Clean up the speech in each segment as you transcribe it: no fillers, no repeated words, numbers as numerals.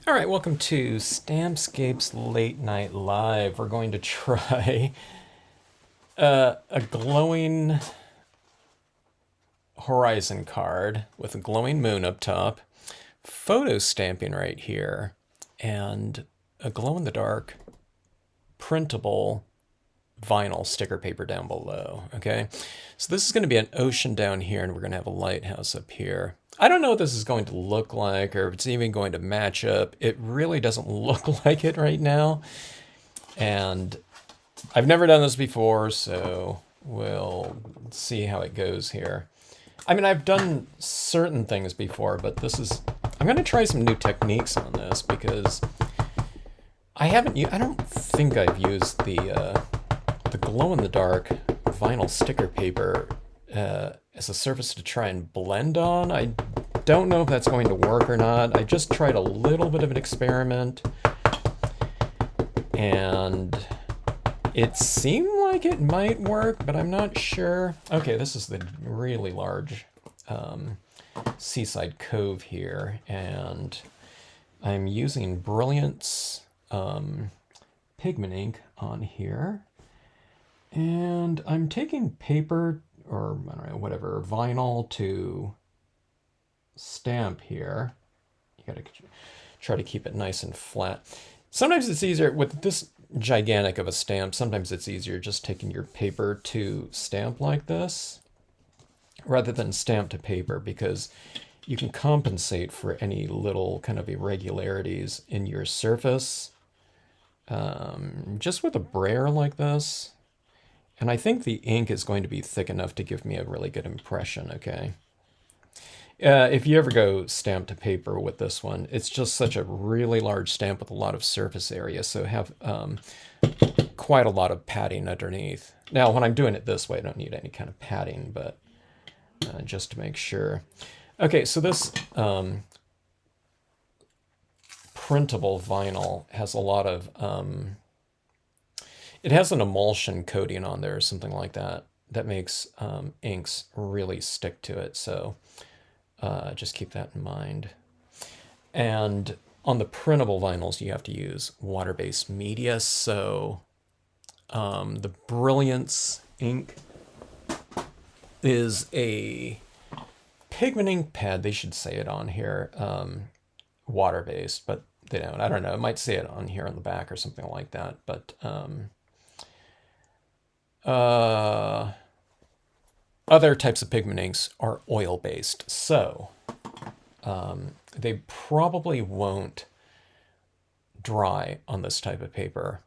All right, welcome to Stampscapes Late Night Live. We're going to try a glowing horizon card with a glowing moon up top, photo stamping right here, and a glow-in-the-dark printable vinyl sticker paper down below, okay? So this is going to be an ocean down here, and we're going to have a lighthouse up here. I don't know what this is going to look like, or if it's even going to match up. It really doesn't look like it right now. And I've never done this before, so we'll see how it goes here. I mean, I've done certain things before, but I'm going to try some new techniques on this because I don't think I've used the glow-in-the-dark vinyl sticker paper as a surface to try and blend on. I don't know if that's going to work or not. I just tried a little bit of an experiment, and it seemed like it might work, but I'm not sure. Okay, this is the really large seaside cove here, and I'm using Brilliant's pigment ink on here. And I'm taking paper, or I don't know, whatever, vinyl to stamp here. You gotta try to keep it nice and flat. Sometimes it's easier with this gigantic of a stamp. Sometimes it's easier just taking your paper to stamp like this rather than stamp to paper, because you can compensate for any little kind of irregularities in your surface just with a brayer like this. And I think the ink is going to be thick enough to give me a really good impression, okay? If you ever go stamp to paper with this one, it's just such a really large stamp with a lot of surface area, so have quite a lot of padding underneath. Now, when I'm doing it this way, I don't need any kind of padding, but just to make sure. Okay, so this printable vinyl has a lot of... it has an emulsion coating on there or something like that that makes inks really stick to it. So just keep that in mind. And on the printable vinyls, you have to use water-based media. So the Brilliance ink is a pigment ink pad. They should say it on here, water-based, but they don't. I don't know. It might say it on here on the back or something like that. But other types of pigment inks are oil-based, so they probably won't dry on this type of paper,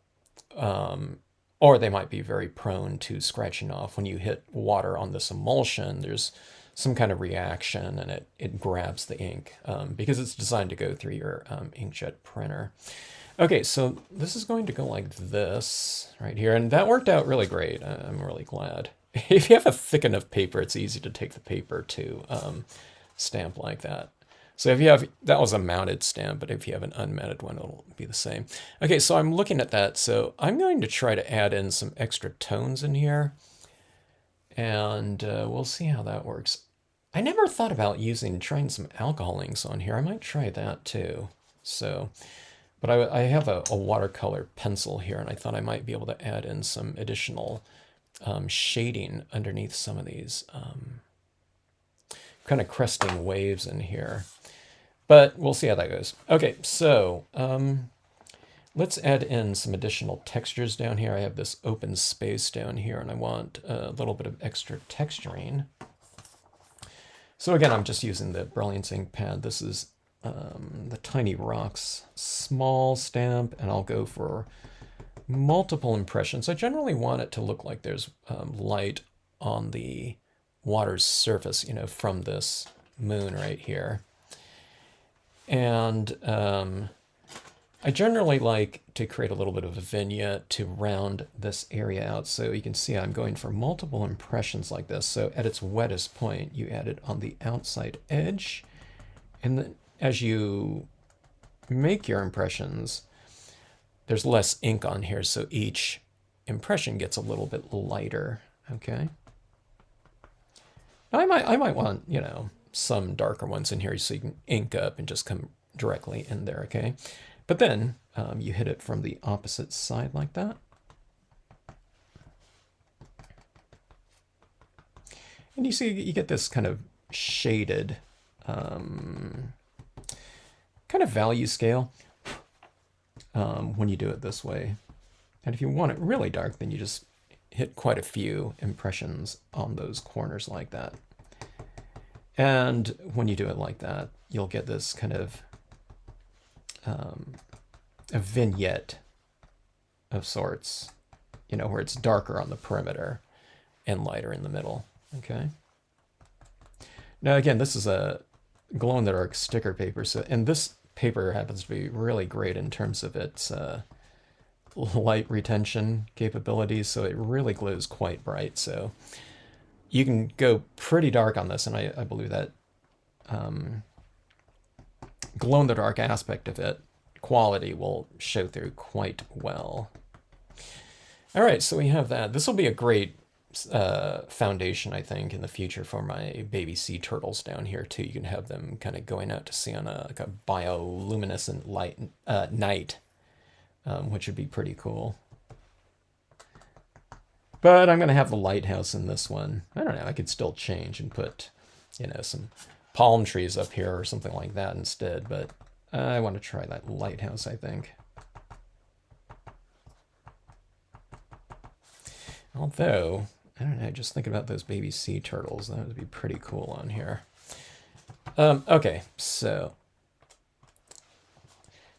or they might be very prone to scratching off. When you hit water on this emulsion, there's some kind of reaction, and it grabs the ink because it's designed to go through your inkjet printer. Okay, so this is going to go like this right here, and that worked out really great. I'm really glad. If you have a thick enough paper, it's easy to take the paper to stamp like that. So if you have, that was a mounted stamp, but if you have an unmounted one, it'll be the same. Okay, so I'm looking at that, so I'm going to try to add in some extra tones in here, and we'll see how that works. I never thought about trying some alcohol inks on here. I might try that too. So... But I have a watercolor pencil here, and I thought I might be able to add in some additional shading underneath some of these kind of cresting waves in here. But we'll see how that goes. Okay, so let's add in some additional textures down here. I have this open space down here, and I want a little bit of extra texturing. So again, I'm just using the Brilliance ink pad. This is the Tiny Rocks small stamp, and I'll go for multiple impressions. I generally want it to look like there's light on the water's surface, you know, from this moon right here. And I generally like to create a little bit of a vignette to round this area out. So you can see I'm going for multiple impressions like this. So at its wettest point, you add it on the outside edge, and then as you make your impressions, there's less ink on here, so each impression gets a little bit lighter, okay? I might want, you know, some darker ones in here so you can ink up and just come directly in there, okay? But then you hit it from the opposite side like that. And you see you get this kind of shaded kind of value scale when you do it this way. And if you want it really dark, then you just hit quite a few impressions on those corners like that. And when you do it like that, you'll get this kind of a vignette of sorts, you know, where it's darker on the perimeter and lighter in the middle, okay? Now again, this is a glow-in-the-dark sticker paper, so, and this paper happens to be really great in terms of its light retention capabilities, so it really glues quite bright. So you can go pretty dark on this, and I believe that glow-in-the-dark aspect of it, quality, will show through quite well. All right, so we have that. This will be a great foundation, I think, in the future for my baby sea turtles down here too. You can have them kind of going out to sea on like a bioluminescent light night, which would be pretty cool. But I'm going to have the lighthouse in this one. I don't know, I could still change and put, you know, some palm trees up here or something like that instead, but I want to try that lighthouse, I think. Although, I don't know, just thinking about those baby sea turtles, that would be pretty cool on here. Okay, so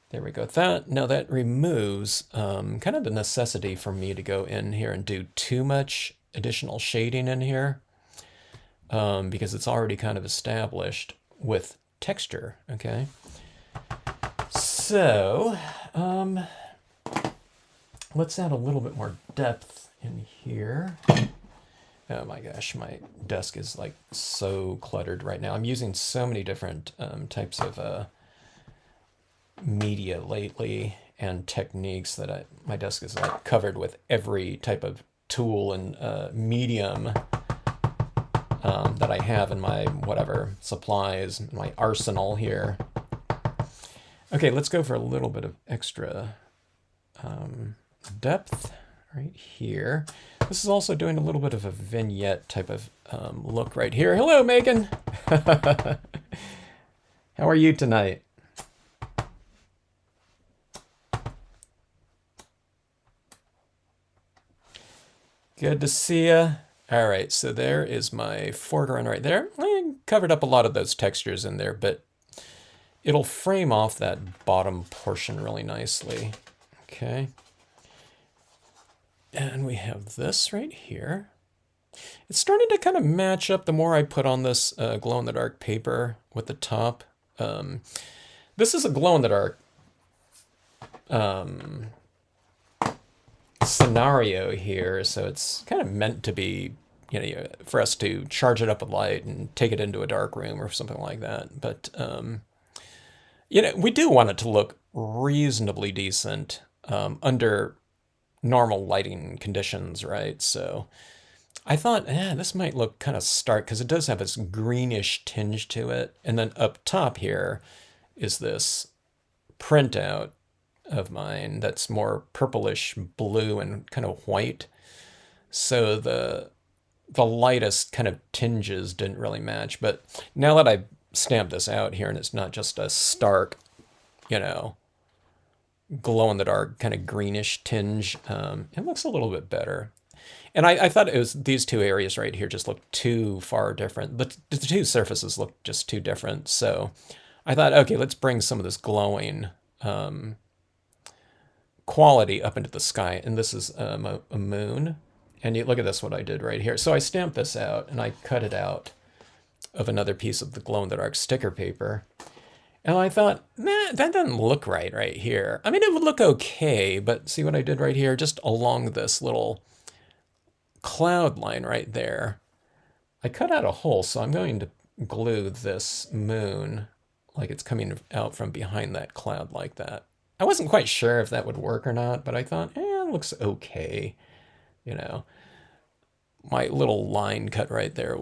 there we go with that. Now that removes kind of the necessity for me to go in here and do too much additional shading in here because it's already kind of established with texture, okay? So, let's add a little bit more depth in here. Oh my gosh, my desk is like so cluttered right now. I'm using so many different types of media lately and techniques that my desk is like covered with every type of tool and medium that I have in my whatever supplies, my arsenal here. Okay, let's go for a little bit of extra depth right here. This is also doing a little bit of a vignette type of look right here. Hello, Megan. How are you tonight? Good to see ya. All right, so there is my foreground right there. I covered up a lot of those textures in there, but it'll frame off that bottom portion really nicely. Okay. And we have this right here. It's starting to kind of match up the more I put on this glow-in-the-dark paper with the top. This is a glow-in-the-dark scenario here, so it's kind of meant to be, you know, for us to charge it up with light and take it into a dark room or something like that. But, you know, we do want it to look reasonably decent under normal lighting conditions, right? So I thought, this might look kind of stark because it does have this greenish tinge to it. And then up top here is this printout of mine that's more purplish blue and kind of white. So the lightest kind of tinges didn't really match. But now that I've stamped this out here and it's not just a stark, you know, glow-in-the-dark kind of greenish tinge, it looks a little bit better. And I thought it was these two areas right here just looked too far different. The two surfaces look just too different. So I thought, okay, let's bring some of this glowing quality up into the sky. And this is a moon. And you look at this, what I did right here. So I stamped this out and I cut it out of another piece of the glow-in-the-dark sticker paper. And I thought, man, that doesn't look right here. I mean, it would look okay, but see what I did right here? Just along this little cloud line right there, I cut out a hole, so I'm going to glue this moon like it's coming out from behind that cloud like that. I wasn't quite sure if that would work or not, but I thought, it looks okay. You know, my little line cut right there,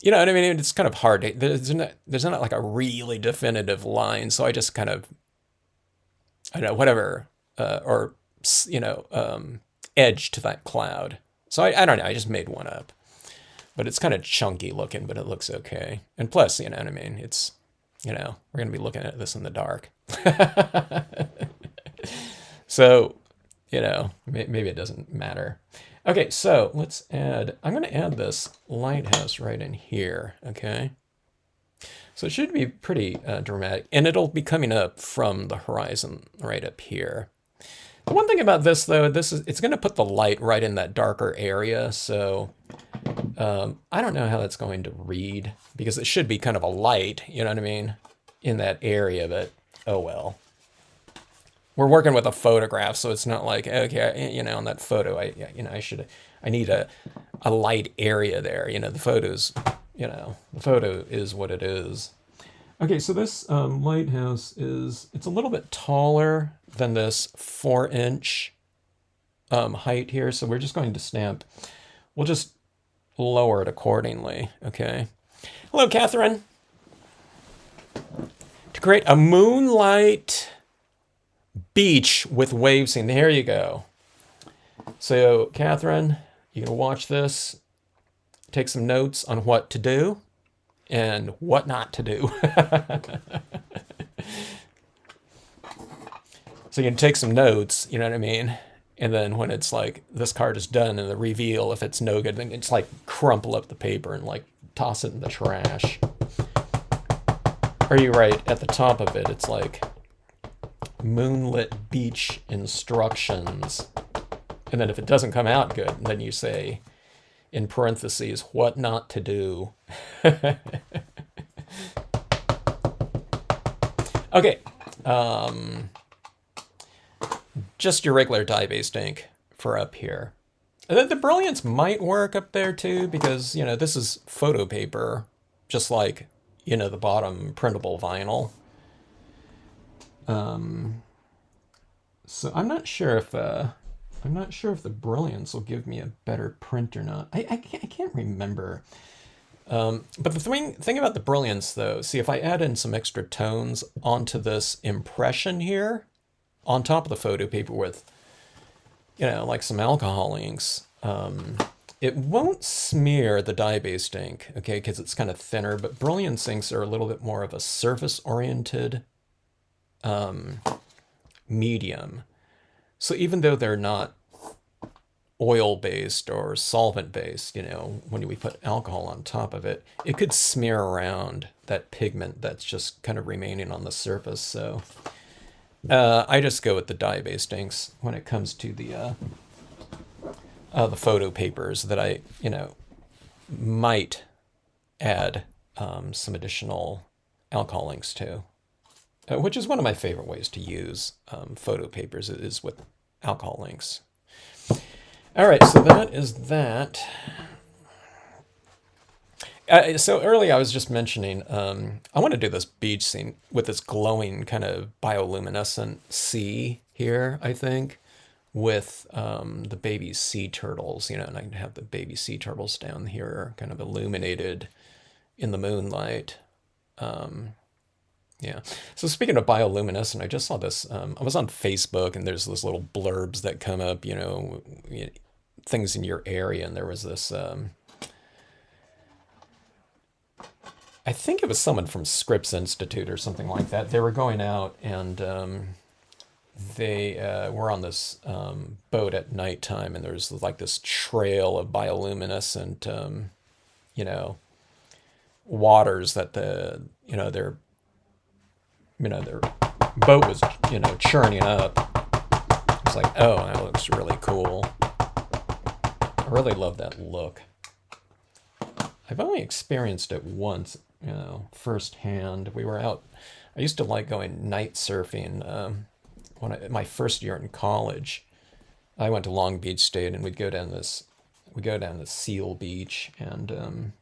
You know what I mean? It's kind of hard. There's not like a really definitive line, so I just kind of, I don't know, whatever, or you know, edge to that cloud. So I don't know. I just made one up, but it's kind of chunky looking, but it looks okay. And plus, you know what I mean? It's, you know, we're gonna be looking at this in the dark, so you know, maybe it doesn't matter. Okay, so let's add. I'm going to add this lighthouse right in here. Okay. So it should be pretty dramatic, and it'll be coming up from the horizon right up here. The one thing about this, though, it's going to put the light right in that darker area, so I don't know how that's going to read, because it should be kind of a light, you know what I mean, in that area, but oh well. We're working with a photograph, so it's not like, okay, you know, on that photo, I need a light area there, you know, the photos, you know, the photo is what it is. Okay, so this lighthouse it's a little bit taller than this 4-inch height here, so we're just going to stamp. We'll just lower it accordingly, okay? Hello, Catherine. To create a moonlight beach with wave scene, there you go. So, Catherine, you can watch this, take some notes on what to do and what not to do. So you can take some notes, you know what I mean? And then when it's like, this card is done and the reveal, if it's no good, then it's like crumple up the paper and like toss it in the trash. Or you write at the top of it, it's like moonlit beach instructions. And then if it doesn't come out good, then you say, in parentheses, what not to do. Okay. Just your regular dye-based ink for up here. And then the Brilliance might work up there too, because, you know, this is photo paper, just like, you know, the bottom printable vinyl. So I'm not sure if the Brilliance will give me a better print or not. I can't remember. But the thing about the Brilliance, though, see, if I add in some extra tones onto this impression here, on top of the photo paper with, you know, like some alcohol inks, it won't smear the dye-based ink, okay, because it's kind of thinner, but Brilliance inks are a little bit more of a surface-oriented medium. So even though they're not oil-based or solvent-based, you know, when we put alcohol on top of it, it could smear around that pigment that's just kind of remaining on the surface. So I just go with the dye-based inks when it comes to the photo papers that I, you know, might add some additional alcohol inks to, which is one of my favorite ways to use photo papers is with alcohol inks. All right, so that is that. So earlier I was just mentioning, I want to do this beach scene with this glowing kind of bioluminescent sea here, I think, with the baby sea turtles, you know, and I can have the baby sea turtles down here kind of illuminated in the moonlight. Yeah. So speaking of bioluminescent, I just saw this. I was on Facebook, and there's this little blurbs that come up, you know, things in your area, and there was this. I think it was someone from Scripps Institute or something like that. They were going out, and they were on this boat at nighttime, and there's like this trail of bioluminescent, you know, waters that their boat was, you know, churning up. It's like, oh, that looks really cool. I really love that look. I've only experienced it once, you know, firsthand. We were out. I used to like going night surfing my first year in college. I went to Long Beach State, and we'd go down to Seal Beach, and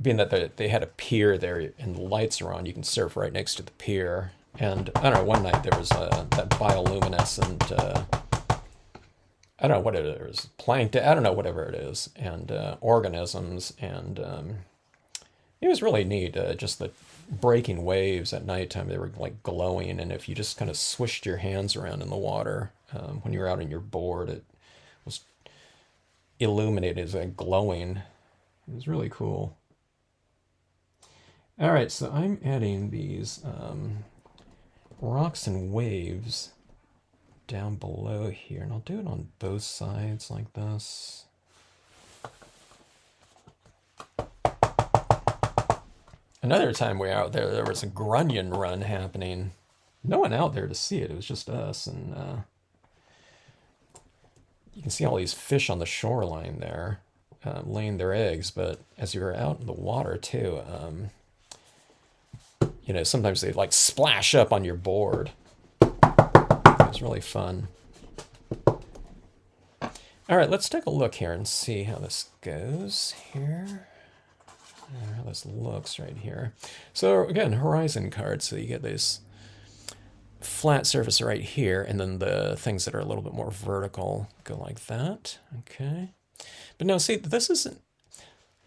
being that they had a pier there and the lights are on, you can surf right next to the pier. And I don't know, one night there was that bioluminescent I don't know what it is, plankton, I don't know, whatever it is, and organisms, and it was really neat. Just the breaking waves at nighttime, they were like glowing, and if you just kind of swished your hands around in the water when you were out on your board, it was illuminated as like glowing. It was really cool. All right, so I'm adding these rocks and waves down below here, and I'll do it on both sides like this. Another time we were out there, there was a grunion run happening. No one out there to see it. It was just us, and you can see all these fish on the shoreline there, laying their eggs. But as you were out in the water too, you know, sometimes they like splash up on your board. It was really fun. All right, let's take a look here and see how this goes here. How this looks right here. So again, horizon cards. So you get this flat surface right here, and then the things that are a little bit more vertical go like that. Okay. But no, see, this isn't,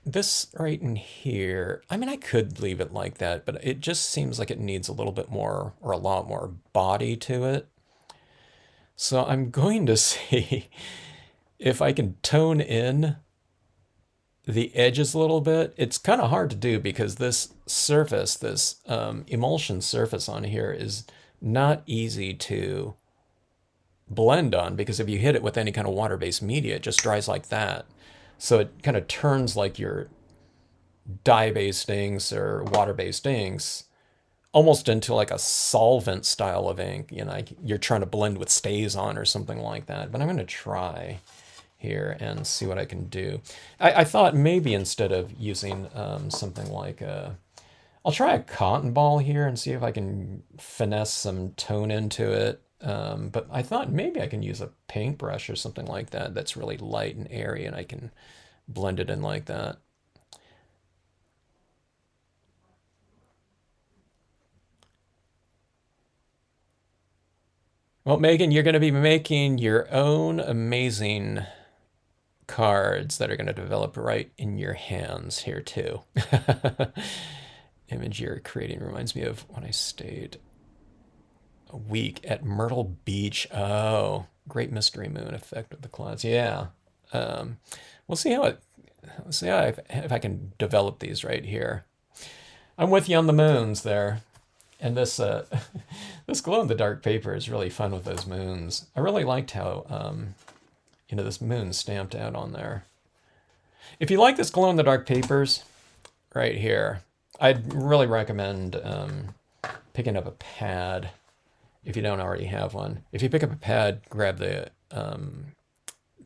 this right in here, I mean, I could leave it like that, but it just seems like it needs a little bit more, or a lot more body to it. So I'm going to see if I can tone in the edges a little bit. It's kind of hard to do because this surface, this emulsion surface on here is not easy to blend on, because if you hit it with any kind of water-based media, it just dries like that. So it kind of turns like your dye-based inks or water-based inks almost into like a solvent style of ink. You know, you're trying to blend with StazOn or something like that. But I'm going to try here and see what I can do. I thought maybe instead of using something like I'll try a cotton ball here and see if I can finesse some tone into it. But I thought maybe I can use a paintbrush or something like that that's really light and airy, and I can blend it in like that. Well, Megan, you're going to be making your own amazing cards that are going to develop right in your hands here too. Image you're creating reminds me of when I stayed a week at Myrtle Beach. Oh, great mystery moon effect of the clouds. Yeah. We'll see how it, let's see how if I can develop these right here. I'm with you on the moons there. And this this glow-in-the-dark paper is really fun with those moons. I really liked how you know, this moon stamped out on there. If you like this glow-in-the-dark papers right here, I'd really recommend picking up a pad if you don't already have one. If you pick up a pad, grab the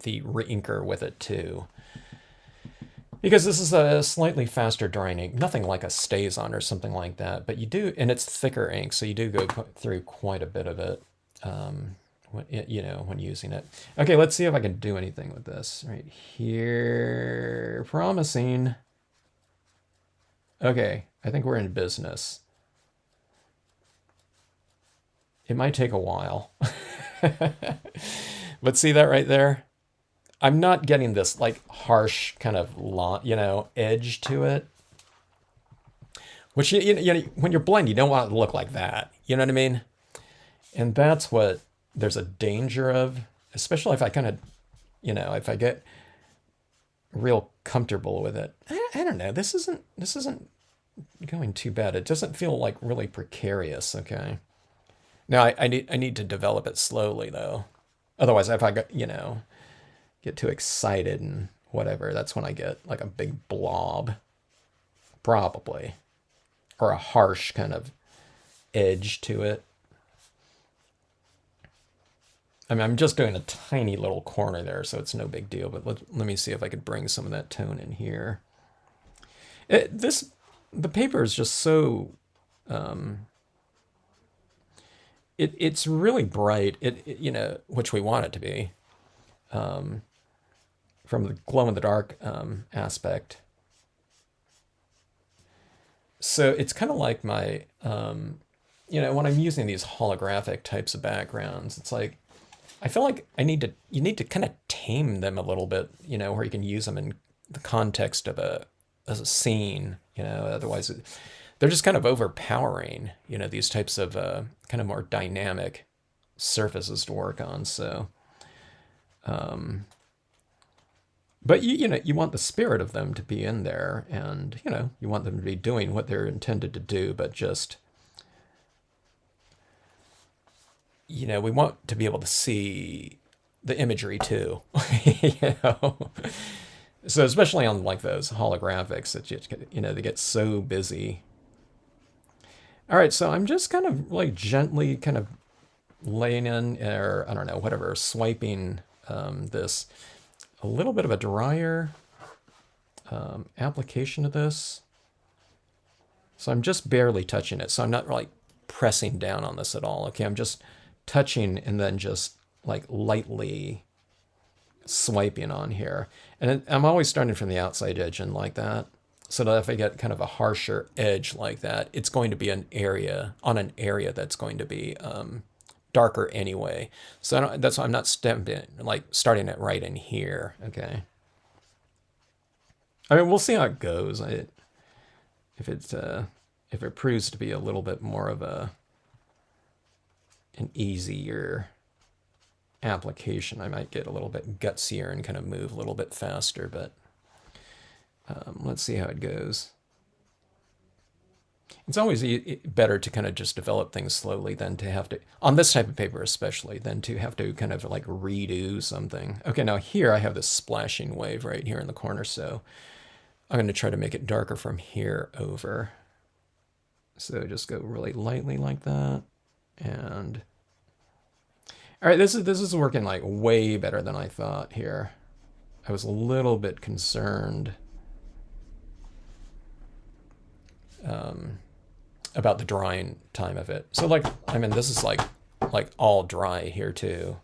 re-inker with it too. Because this is a slightly faster drying ink, nothing like a StazOn or something like that, but you do, and it's thicker ink, so you do go through quite a bit of it, you know, when using it. Okay, let's see if I can do anything with this right here. Promising. Okay, I think we're in business. It might take a while. But see that right there? I'm not getting this like harsh kind of you know, edge to it. Which, you know, when you're blending, you don't want it to look like that. You know what I mean? And that's what there's a danger of, especially if I kind of, you know, if I get real comfortable with it. I don't know. This isn't going too bad. It doesn't feel like really precarious. Okay. Now I need to develop it slowly though. Otherwise, if I got, you know, get too excited and whatever, that's when I get like a big blob, probably, or a harsh kind of edge to it. I mean, I'm just doing a tiny little corner there, so it's no big deal, but let me see if I could bring some of that tone in here. The paper is just so, it's really bright, you know, which we want it to be. From the glow-in-the-dark aspect. So it's kind of like you know, when I'm using these holographic types of backgrounds, it's like I feel like you need to kind of tame them a little bit, you know, where you can use them in the context of a scene, you know, otherwise they're just kind of overpowering, you know, these types of kind of more dynamic surfaces to work on. So, but you know, you want the spirit of them to be in there, and you know, you want them to be doing what they're intended to do, but just, you know, we want to be able to see the imagery too. You know, so especially on like those holographics that you know, they get so busy. All right, so I'm just kind of like gently kind of laying in, or I don't know, whatever, swiping this, a little bit of a drier application of this. So I'm just barely touching it. So I'm not like pressing down on this at all. Okay, I'm just touching and then just like lightly swiping on here. And I'm always starting from the outside edge and like that. So that if I get kind of a harsher edge like that, it's going to be an area that's going to be darker anyway. So that's why I'm not like starting it right in here. Okay. I mean, we'll see how it goes. If it's if it proves to be a little bit more of an easier application, I might get a little bit gutsier and kind of move a little bit faster. But let's see how it goes. It's always better to kind of just develop things slowly than to have to, on this type of paper especially, than to have to kind of like redo something. Okay, now here I have this splashing wave right here in the corner, so I'm going to try to make it darker from here over. So just go really lightly like that. And all right, this is working like way better than I thought here. I was a little bit concerned about the drying time of it. So like, I mean, this is like all dry here too.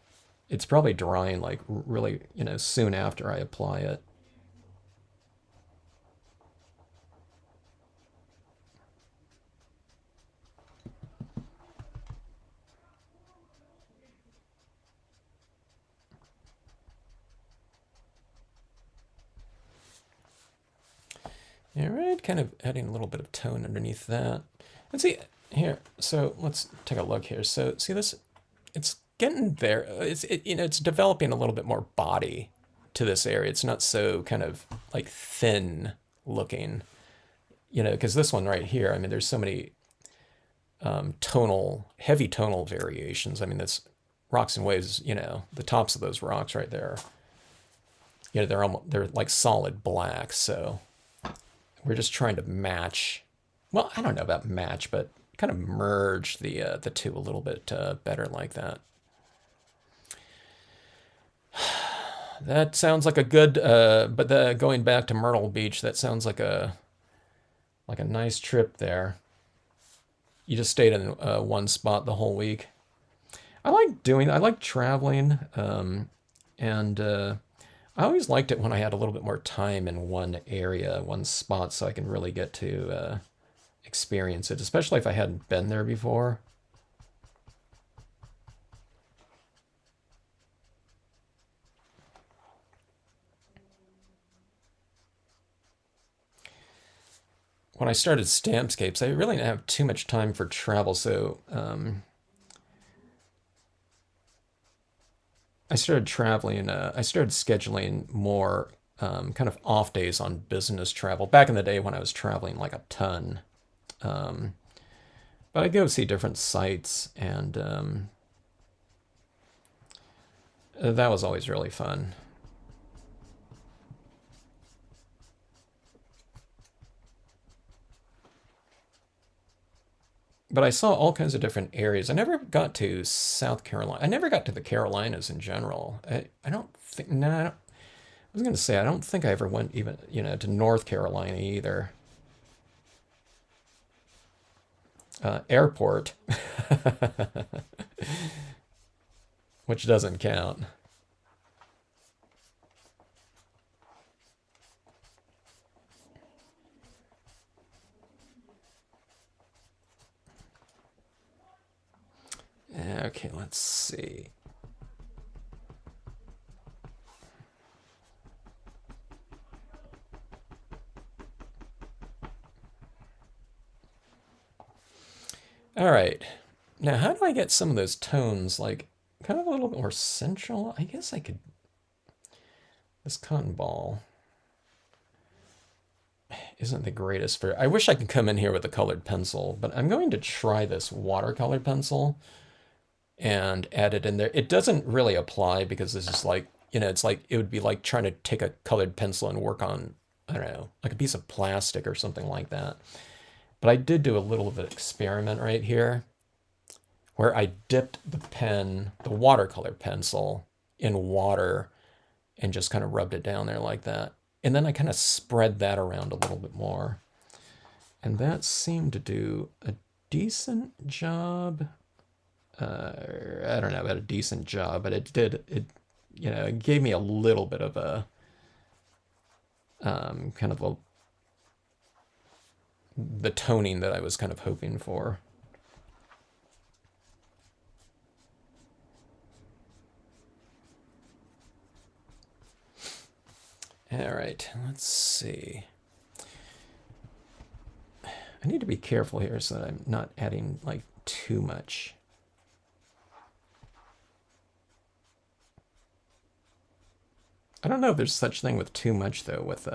It's probably drying like really, you know, soon after I apply it. All right, kind of adding a little bit of tone underneath that. Let's see here. So let's take a look here. So see this, it's getting there. You know, it's developing a little bit more body to this area. It's not so kind of like thin looking, you know, because this one right here, I mean, there's so many heavy tonal variations. I mean, that's rocks and waves, you know, the tops of those rocks right there, you know, they're like solid black. So we're just trying to match, well, I don't know about match, but kind of merge the two a little bit better like that. That sounds like a good, but going back to Myrtle Beach, that sounds like a nice trip there. You just stayed in one spot the whole week. I like traveling, and I always liked it when I had a little bit more time in one area, one spot, so I can really get to experience it, especially if I hadn't been there before. When I started Stampscapes, I really didn't have too much time for travel, so I started traveling. I started scheduling more kind of off days on business travel. Back in the day when I was traveling like a ton, but I go see different sites, and that was always really fun. But I saw all kinds of different areas. I never got to South Carolina. I never got to the Carolinas in general. I don't think, no, I was going to say, I don't think I ever went even, you know, to North Carolina either. Airport, which doesn't count. Okay, let's see. All right. Now, how do I get some of those tones like kind of a little bit more central? I guess I could. This cotton ball isn't the greatest for. I wish I could come in here with a colored pencil, but I'm going to try this watercolor pencil and add it in there. It doesn't really apply because this is like, it's like it would be like trying to take a colored pencil and work on, I don't know, like a piece of plastic or something like that. But I did do a little bit of experiment right here where I dipped the pen, the watercolor pencil, in water and just kind of rubbed it down there like that. And then I kind of spread that around a little bit more. And that seemed to do a decent job. I don't know about a decent job, but it gave me a little bit of a kind of the toning that I was kind of hoping for. All right, let's see. I need to be careful here so that I'm not adding like too much. I don't know if there's such thing with too much though with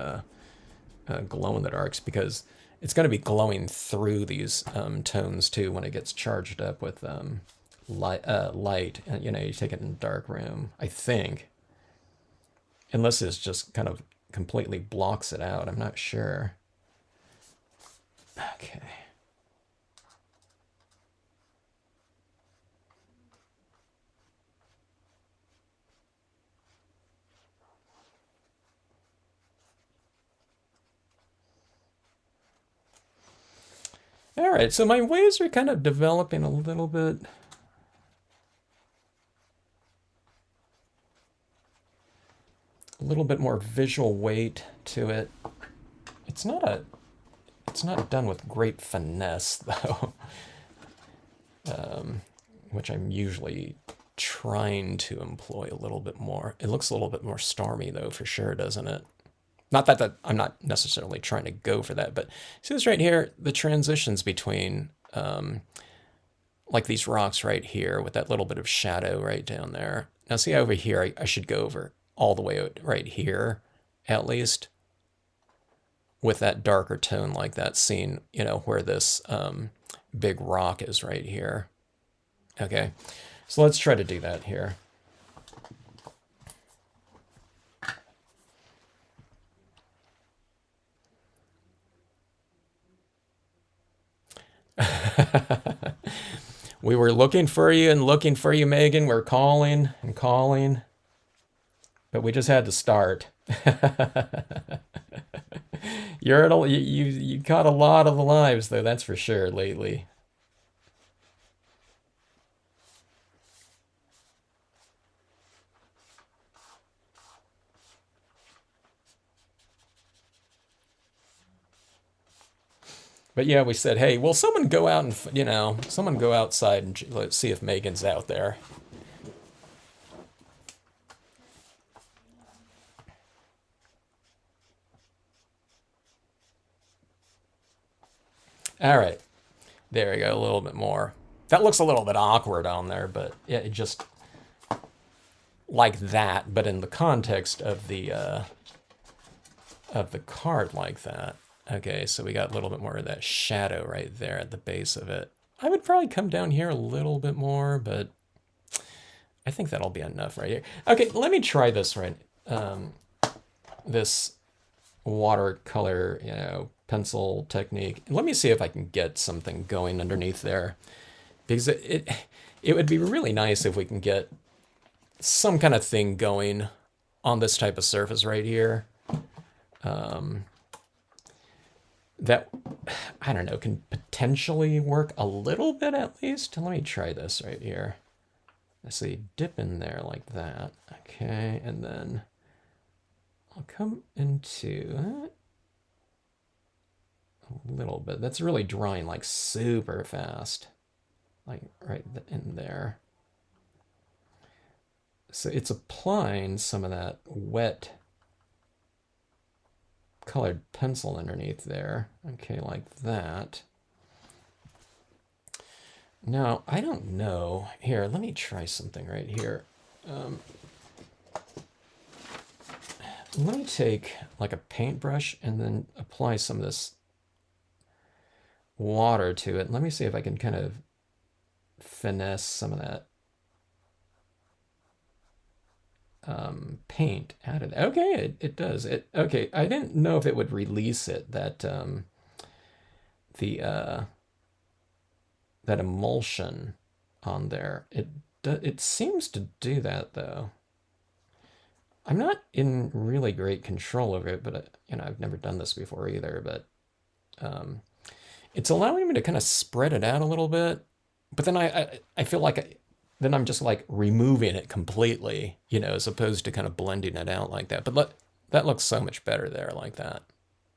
glow in the darks, because it's going to be glowing through these tones too when it gets charged up with light. And, you take it in a dark room, I think, unless it's just kind of completely blocks it out. I'm not sure. Okay. All right, so my waves are kind of developing a little bit. A little bit more visual weight to it. It's not done with great finesse though, which I'm usually trying to employ a little bit more. It looks a little bit more stormy though, for sure, doesn't it? Not that I'm not necessarily trying to go for that, but see this right here, the transitions between like these rocks right here with that little bit of shadow right down there. Now see over here, I should go over all the way right here, at least, with that darker tone like that, seeing, where this big rock is right here. Okay, so let's try to do that here. We were looking for you and looking for you, Megan. We're calling and calling, but we just had to start. You caught a lot of the lives though, that's for sure, lately. But yeah, we said, hey, will someone go out and someone go outside and let's see if Megan's out there. All right, there we go, a little bit more. That looks a little bit awkward on there, but yeah, it just like that, but in the context of the card like that. Okay, so we got a little bit more of that shadow right there at the base of it. I would probably come down here a little bit more, but I think that'll be enough right here. Okay, let me try this this watercolor, pencil technique. Let me see if I can get something going underneath there, because it would be really nice if we can get some kind of thing going on this type of surface right here. That, I don't know, can potentially work a little bit at least. Let me try this right here. I see, dip in there like that. Okay, and then I'll come into it a little bit. That's really drying like super fast, like right in there. So it's applying some of that wet colored pencil underneath there. Okay, like that. Now, I don't know. Here, let me try something right here. Let me take like a paintbrush and then apply some of this water to it. Let me see if I can kind of finesse some of that paint out of it. Okay, it does. Okay, I didn't know if it would release it, that the that emulsion on there. It seems to do that though. I'm not in really great control over it, but I've never done this before either. But it's allowing me to kind of spread it out a little bit. But then I feel like then I'm just like removing it completely, as opposed to kind of blending it out like that. But look, that looks so much better there like that.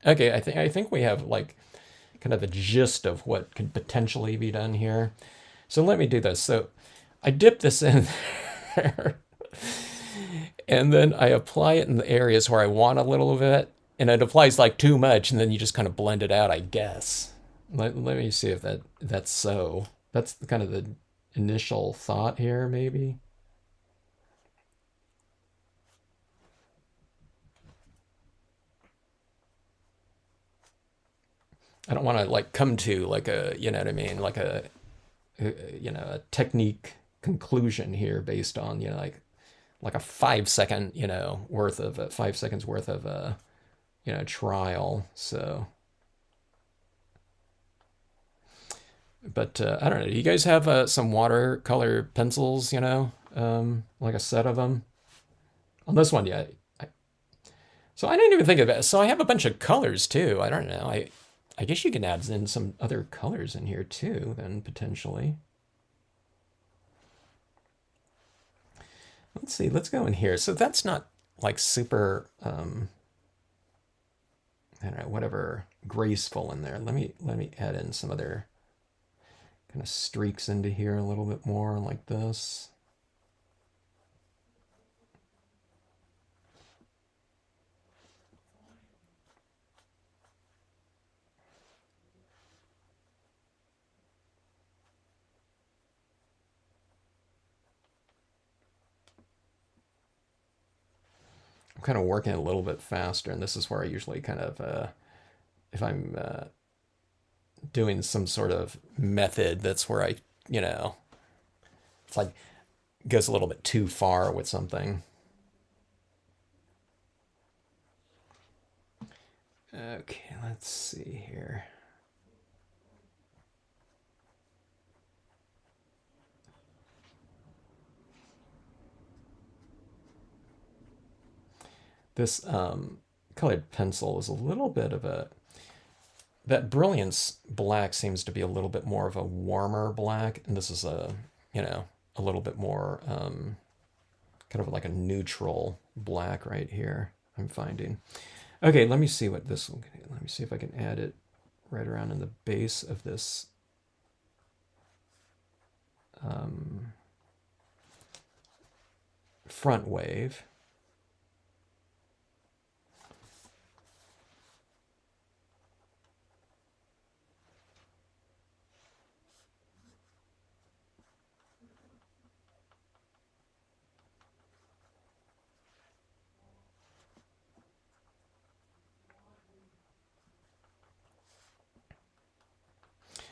Okay, I think we have like kind of the gist of what could potentially be done here. So let me do this. So I dip this in there and then I apply it in the areas where I want a little bit, and it applies like too much, and then you just kind of blend it out, I guess. Let me see if that's so. That's kind of the initial thought here, maybe. I don't want to like come to like a, you know what I mean, like a technique conclusion here based on, like a 5 second, worth of 5 seconds worth of trial. So, but I don't know. Do you guys have some watercolor pencils? Like a set of them on this one? Yeah. So I didn't even think of it. So I have a bunch of colors too. I don't know. I guess you can add in some other colors in here too, then potentially. Let's see. Let's go in here. So that's not like super. I don't know, whatever graceful in there. Let me add in some other kind of streaks into here a little bit more like this. I'm kind of working a little bit faster, and this is where I usually kind of, if I'm doing some sort of method, that's where it's like goes a little bit too far with something. Okay, let's see here. This colored pencil is a little bit of a, that brilliance black seems to be a little bit more of a warmer black, and this is a little bit more kind of like a neutral black right here, I'm finding. Okay, let me see what this will, let me see if I can add it right around in the base of this front wave.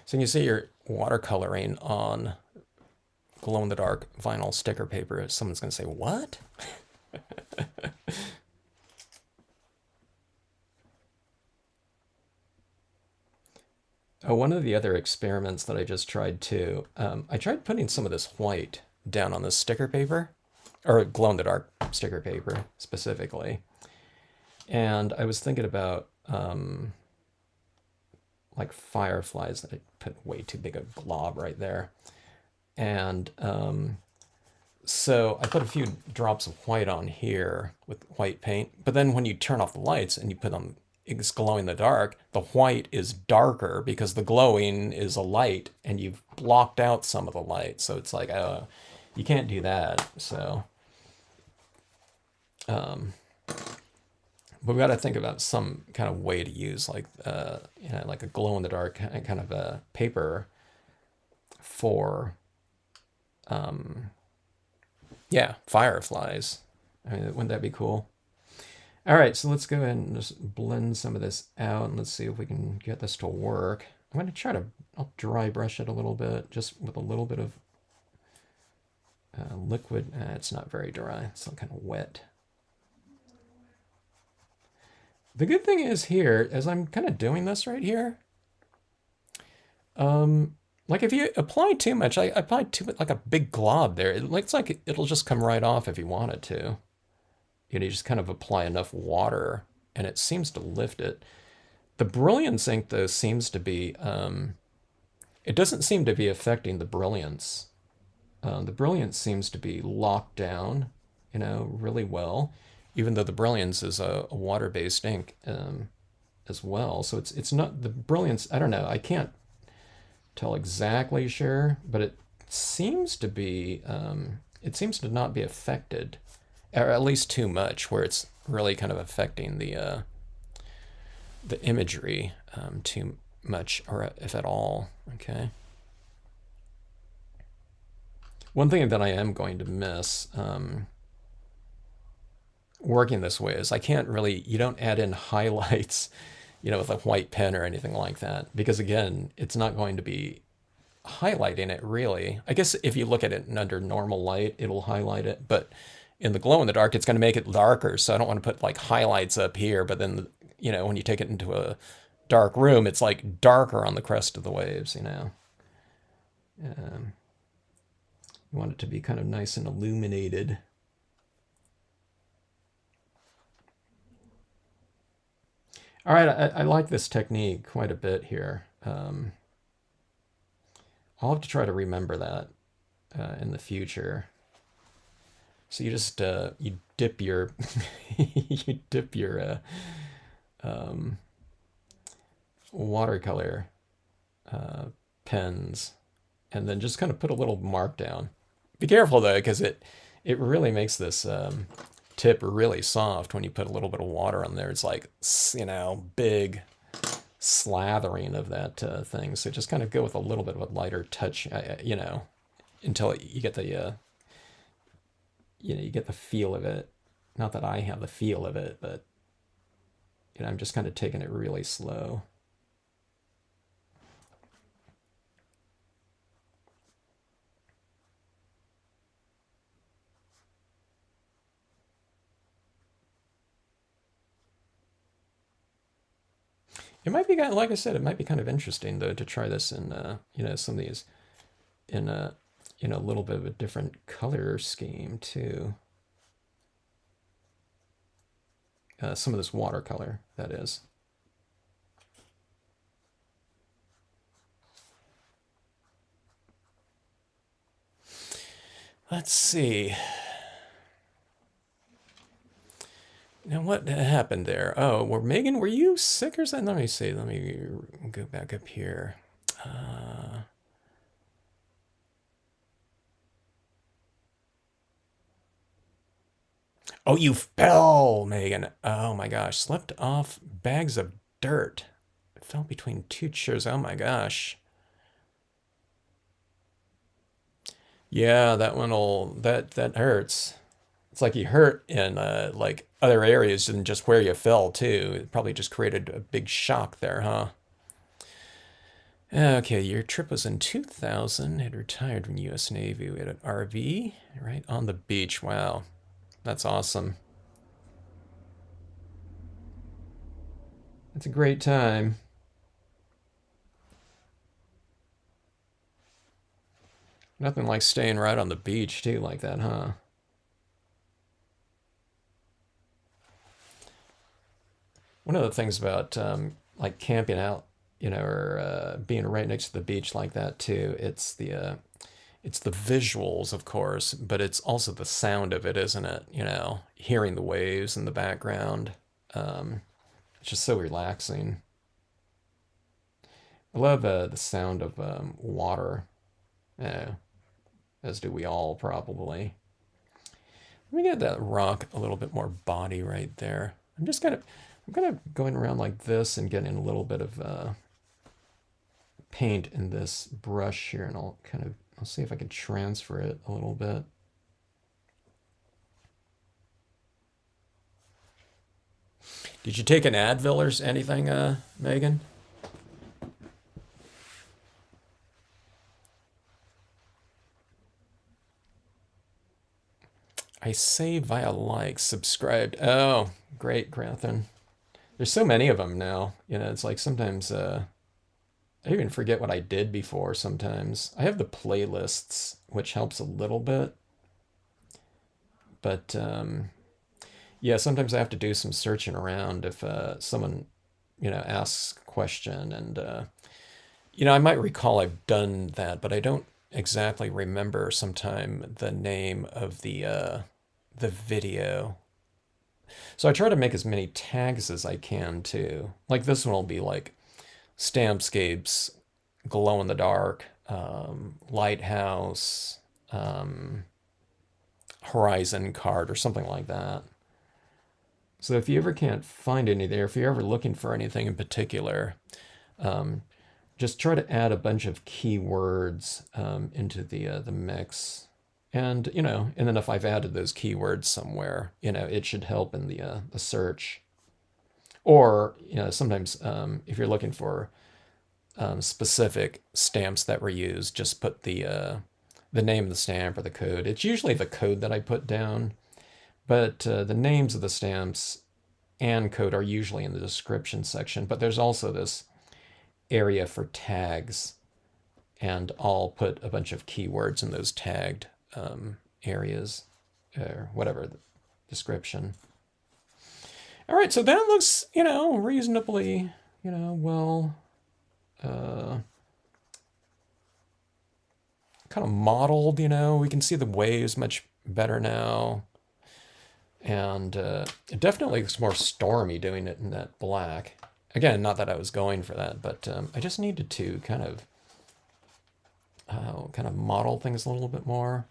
So you see you're watercoloring on glow in the dark vinyl sticker paper. Someone's going to say, what? Oh, one of the other experiments that I just tried too, I tried putting some of this white down on this sticker paper, or glow in the dark sticker paper specifically. And I was thinking about like fireflies that I put way too big a glob right there. And so I put a few drops of white on here with white paint. But then when you turn off the lights and you put on, it's glow in the dark, the white is darker because the glowing is a light and you've blocked out some of the light. So it's like, oh, you can't do that. So we've got to think about some kind of way to use like, like a glow in the dark kind of a paper for, yeah, fireflies. I mean, wouldn't that be cool? All right, so let's go ahead and just blend some of this out, and let's see if we can get this to work. I'm going to try to, I'll dry brush it a little bit, just with a little bit of liquid. It's not very dry, it's kind of wet. The good thing is here, as I'm kind of doing this right here, like if you apply too much, I applied too much, like a big glob there. It looks like it'll just come right off if you want it to. You know, you just kind of apply enough water and it seems to lift it. The brilliance ink though seems to be, it doesn't seem to be affecting the brilliance. The brilliance seems to be locked down, you know, really well, even though the brilliance is a water-based ink as well. So it's not the brilliance. I don't know. I can't tell exactly sure, but it seems to be. It seems to not be affected, or at least too much, where it's really kind of affecting the imagery too much, or if at all. Okay. One thing that I am going to miss working this way is I can't really, you don't add in highlights, you know, with a white pen or anything like that, because again, it's not going to be highlighting it really. I guess if you look at it under normal light, it'll highlight it, but in the glow in the dark, it's going to make it darker. So I don't want to put like highlights up here, but then, you know, when you take it into a dark room, it's like darker on the crest of the waves, you know. You want it to be kind of nice and illuminated. All right, I like this technique quite a bit here. I'll have to try to remember that in the future. So you just you dip your you dip your watercolor pens, and then just kind of put a little mark down. Be careful though, because it really makes this tip really soft when you put a little bit of water on there. It's like, you know, big slathering of that thing. So just kind of go with a little bit of a lighter touch, you know, until you get the, you know, you get the feel of it. Not that I have the feel of it, but, you know, I'm just kind of taking it really slow. It might be kind of, like I said, it might be kind of interesting though to try this in, you know, some of these in a, you know, a little bit of a different color scheme too. Some of this watercolor, that is. Let's see. Now, what happened there? Oh, well, Megan, were you sick or something? Let me see. Let me go back up here. Oh, you fell, Megan. Oh my gosh. Slipped off bags of dirt. It fell between two chairs. Oh my gosh. Yeah, that one will, that hurts. It's like you hurt in like other areas than just where you fell too. It probably just created a big shock there, huh? Okay, your trip was in 2000. Had retired from U.S. Navy. We had an RV right on the beach. Wow, that's awesome. It's a great time. Nothing like staying right on the beach too, like that, huh? One of the things about like camping out, you know, or being right next to the beach like that too, it's the visuals, of course, but it's also the sound of it, isn't it? You know, hearing the waves in the background. Um, it's just so relaxing. I love the sound of water, uh, as do we all probably. Let me get that rock a little bit more body right there. I'm kind of going around like this and getting a little bit of paint in this brush here, and I'll see if I can transfer it a little bit. Did you take an Advil or anything, Megan? I say via likes, subscribed. Oh, great, Grantham. There's so many of them now. You know, it's like sometimes I even forget what I did before sometimes. I have the playlists, which helps a little bit. But yeah, sometimes I have to do some searching around if someone, asks a question. And, I might recall I've done that, but I don't exactly remember sometime the name of the video. So I try to make as many tags as I can too. Like this one will be like Stampscapes, glow in the dark, lighthouse, horizon card, or something like that. So if you ever can't find any there, if you're ever looking for anything in particular, just try to add a bunch of keywords into the mix. And, and then if I've added those keywords somewhere, it should help in the search. Or, sometimes if you're looking for specific stamps that were used, just put the name of the stamp or the code. It's usually the code that I put down, but the names of the stamps and code are usually in the description section. But there's also this area for tags, and I'll put a bunch of keywords in those tagged areas, or whatever the description. All right, so that looks, reasonably, well, kind of modeled, we can see the waves much better now. And it definitely looks more stormy doing it in that black. Again, not that I was going for that, but I just needed to kind of model things a little bit more.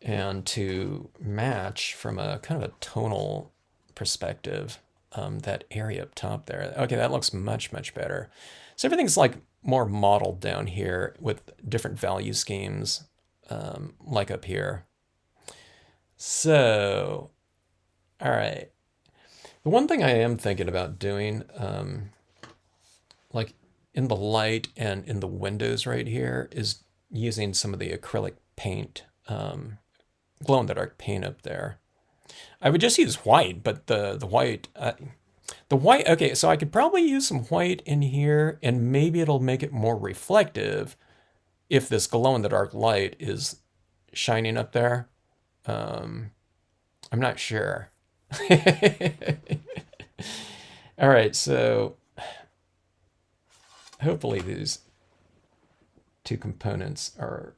And to match from a kind of a tonal perspective, that area up top there. Okay, that looks much, much better. So everything's like more modeled down here with different value schemes, like up here. So, all right. The one thing I am thinking about doing, like in the light and in the windows right here, is using some of the acrylic paint, glow in the dark paint up there. I would just use white, but the white, okay, so I could probably use some white in here, and maybe it'll make it more reflective if this glow in the dark light is shining up there. I'm not sure. All right, so hopefully these two components are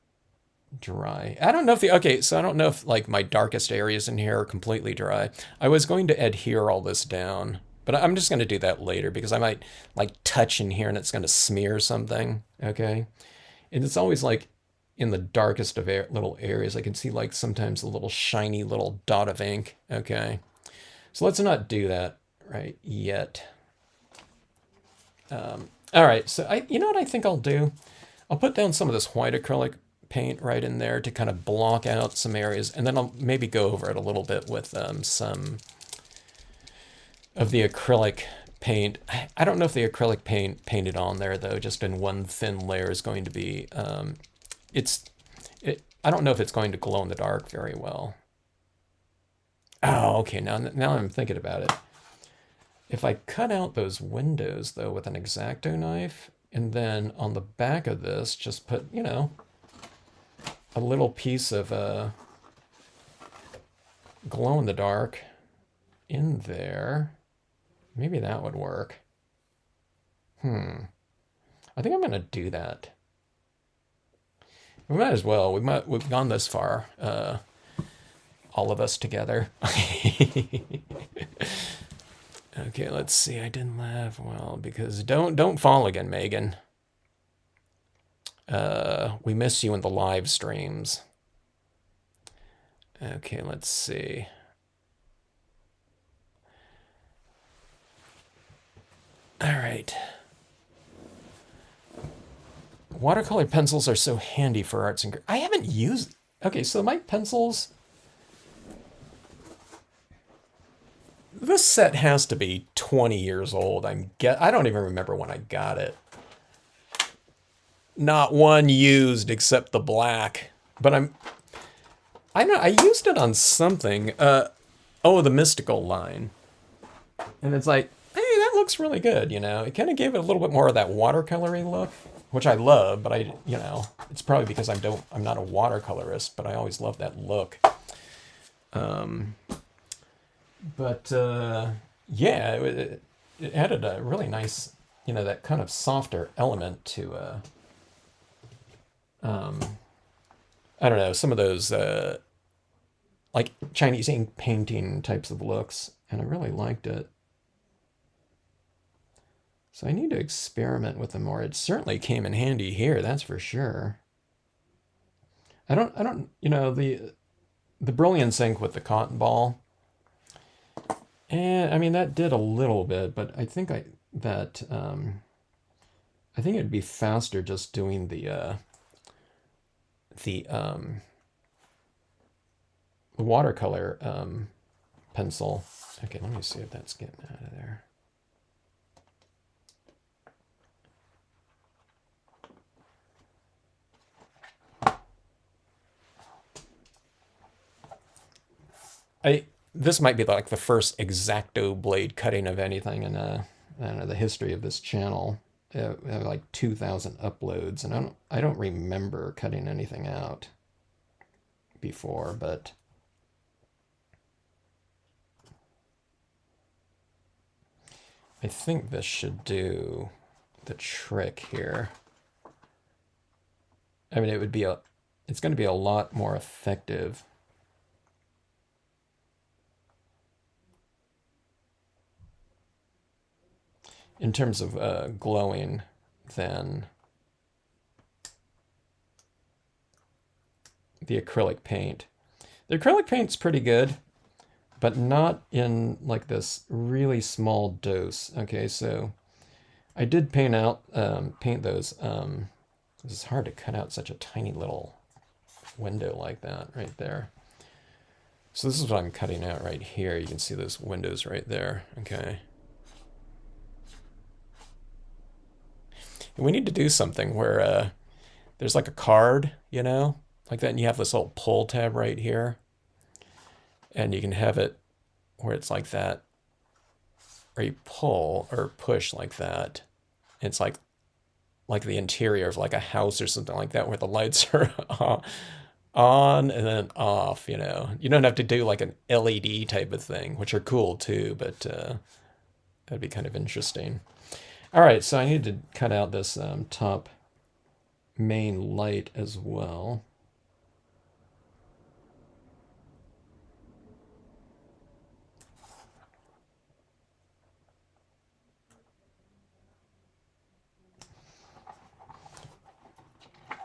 dry. I don't know if so I don't know if like my darkest areas in here are completely dry. I was going to adhere all this down, but I'm just going to do that later because I might like touch in here and it's going to smear something. Okay. And it's always like in the darkest of little areas, I can see like sometimes a little shiny little dot of ink. Okay. So let's not do that right yet. All right. So you know what I think I'll do? I'll put down some of this white acrylic paint right in there to kind of block out some areas, and then I'll maybe go over it a little bit with some of the acrylic paint. I don't know if the acrylic paint painted on there though, just in one thin layer, is going to be I don't know if it's going to glow in the dark very well. Oh, okay, now I'm thinking about it. If I cut out those windows though with an X-Acto knife, and then on the back of this just put, a little piece of glow in the dark in there, maybe that would work. I think I'm gonna do that. We might as well. We've gone this far, all of us together. Okay, let's see. I didn't laugh well because don't fall again, Megan. We miss you in the live streams. Okay, let's see. right. Watercolor pencils are so handy for arts and... I haven't used... Okay, so my pencils... This set has to be 20 years old. I don't even remember when I got it. Not one used except the black. But I used it on something. Oh, the Mystical line. And it's like, hey, that looks really good, you know. It kind of gave it a little bit more of that watercolory look, which I love, but it's probably because I'm not a watercolorist, but I always love that look. Yeah, it added a really nice, that kind of softer element to, I don't know, some of those, like Chinese ink painting types of looks, and I really liked it. So I need to experiment with them more. It certainly came in handy here, that's for sure. I don't, the Brilliance ink with the cotton ball, and I mean, that did a little bit, but I think I think it'd be faster just doing the watercolor pencil. Okay, let me see if that's getting out of there. This might be like the first X-Acto blade cutting of anything in I don't know, the history of this channel. Like 2,000 uploads, and I don't remember cutting anything out before, but I think this should do the trick here. I mean, it's going to be a lot more effective. In terms of glowing than the acrylic paint. The acrylic paint's pretty good, but not in like this really small dose. Okay, so I did paint those. It's hard to cut out such a tiny little window like that right there. So this is what I'm cutting out right here. You can see those windows right there. Okay. And we need to do something where there's like a card, like that, and you have this little pull tab right here, and you can have it where it's like that, or you pull or push like that. It's like the interior of like a house or something like that, where the lights are on and then off. You don't have to do like an LED type of thing, which are cool too, but that'd be kind of interesting. All right, so I need to cut out this top main light as well.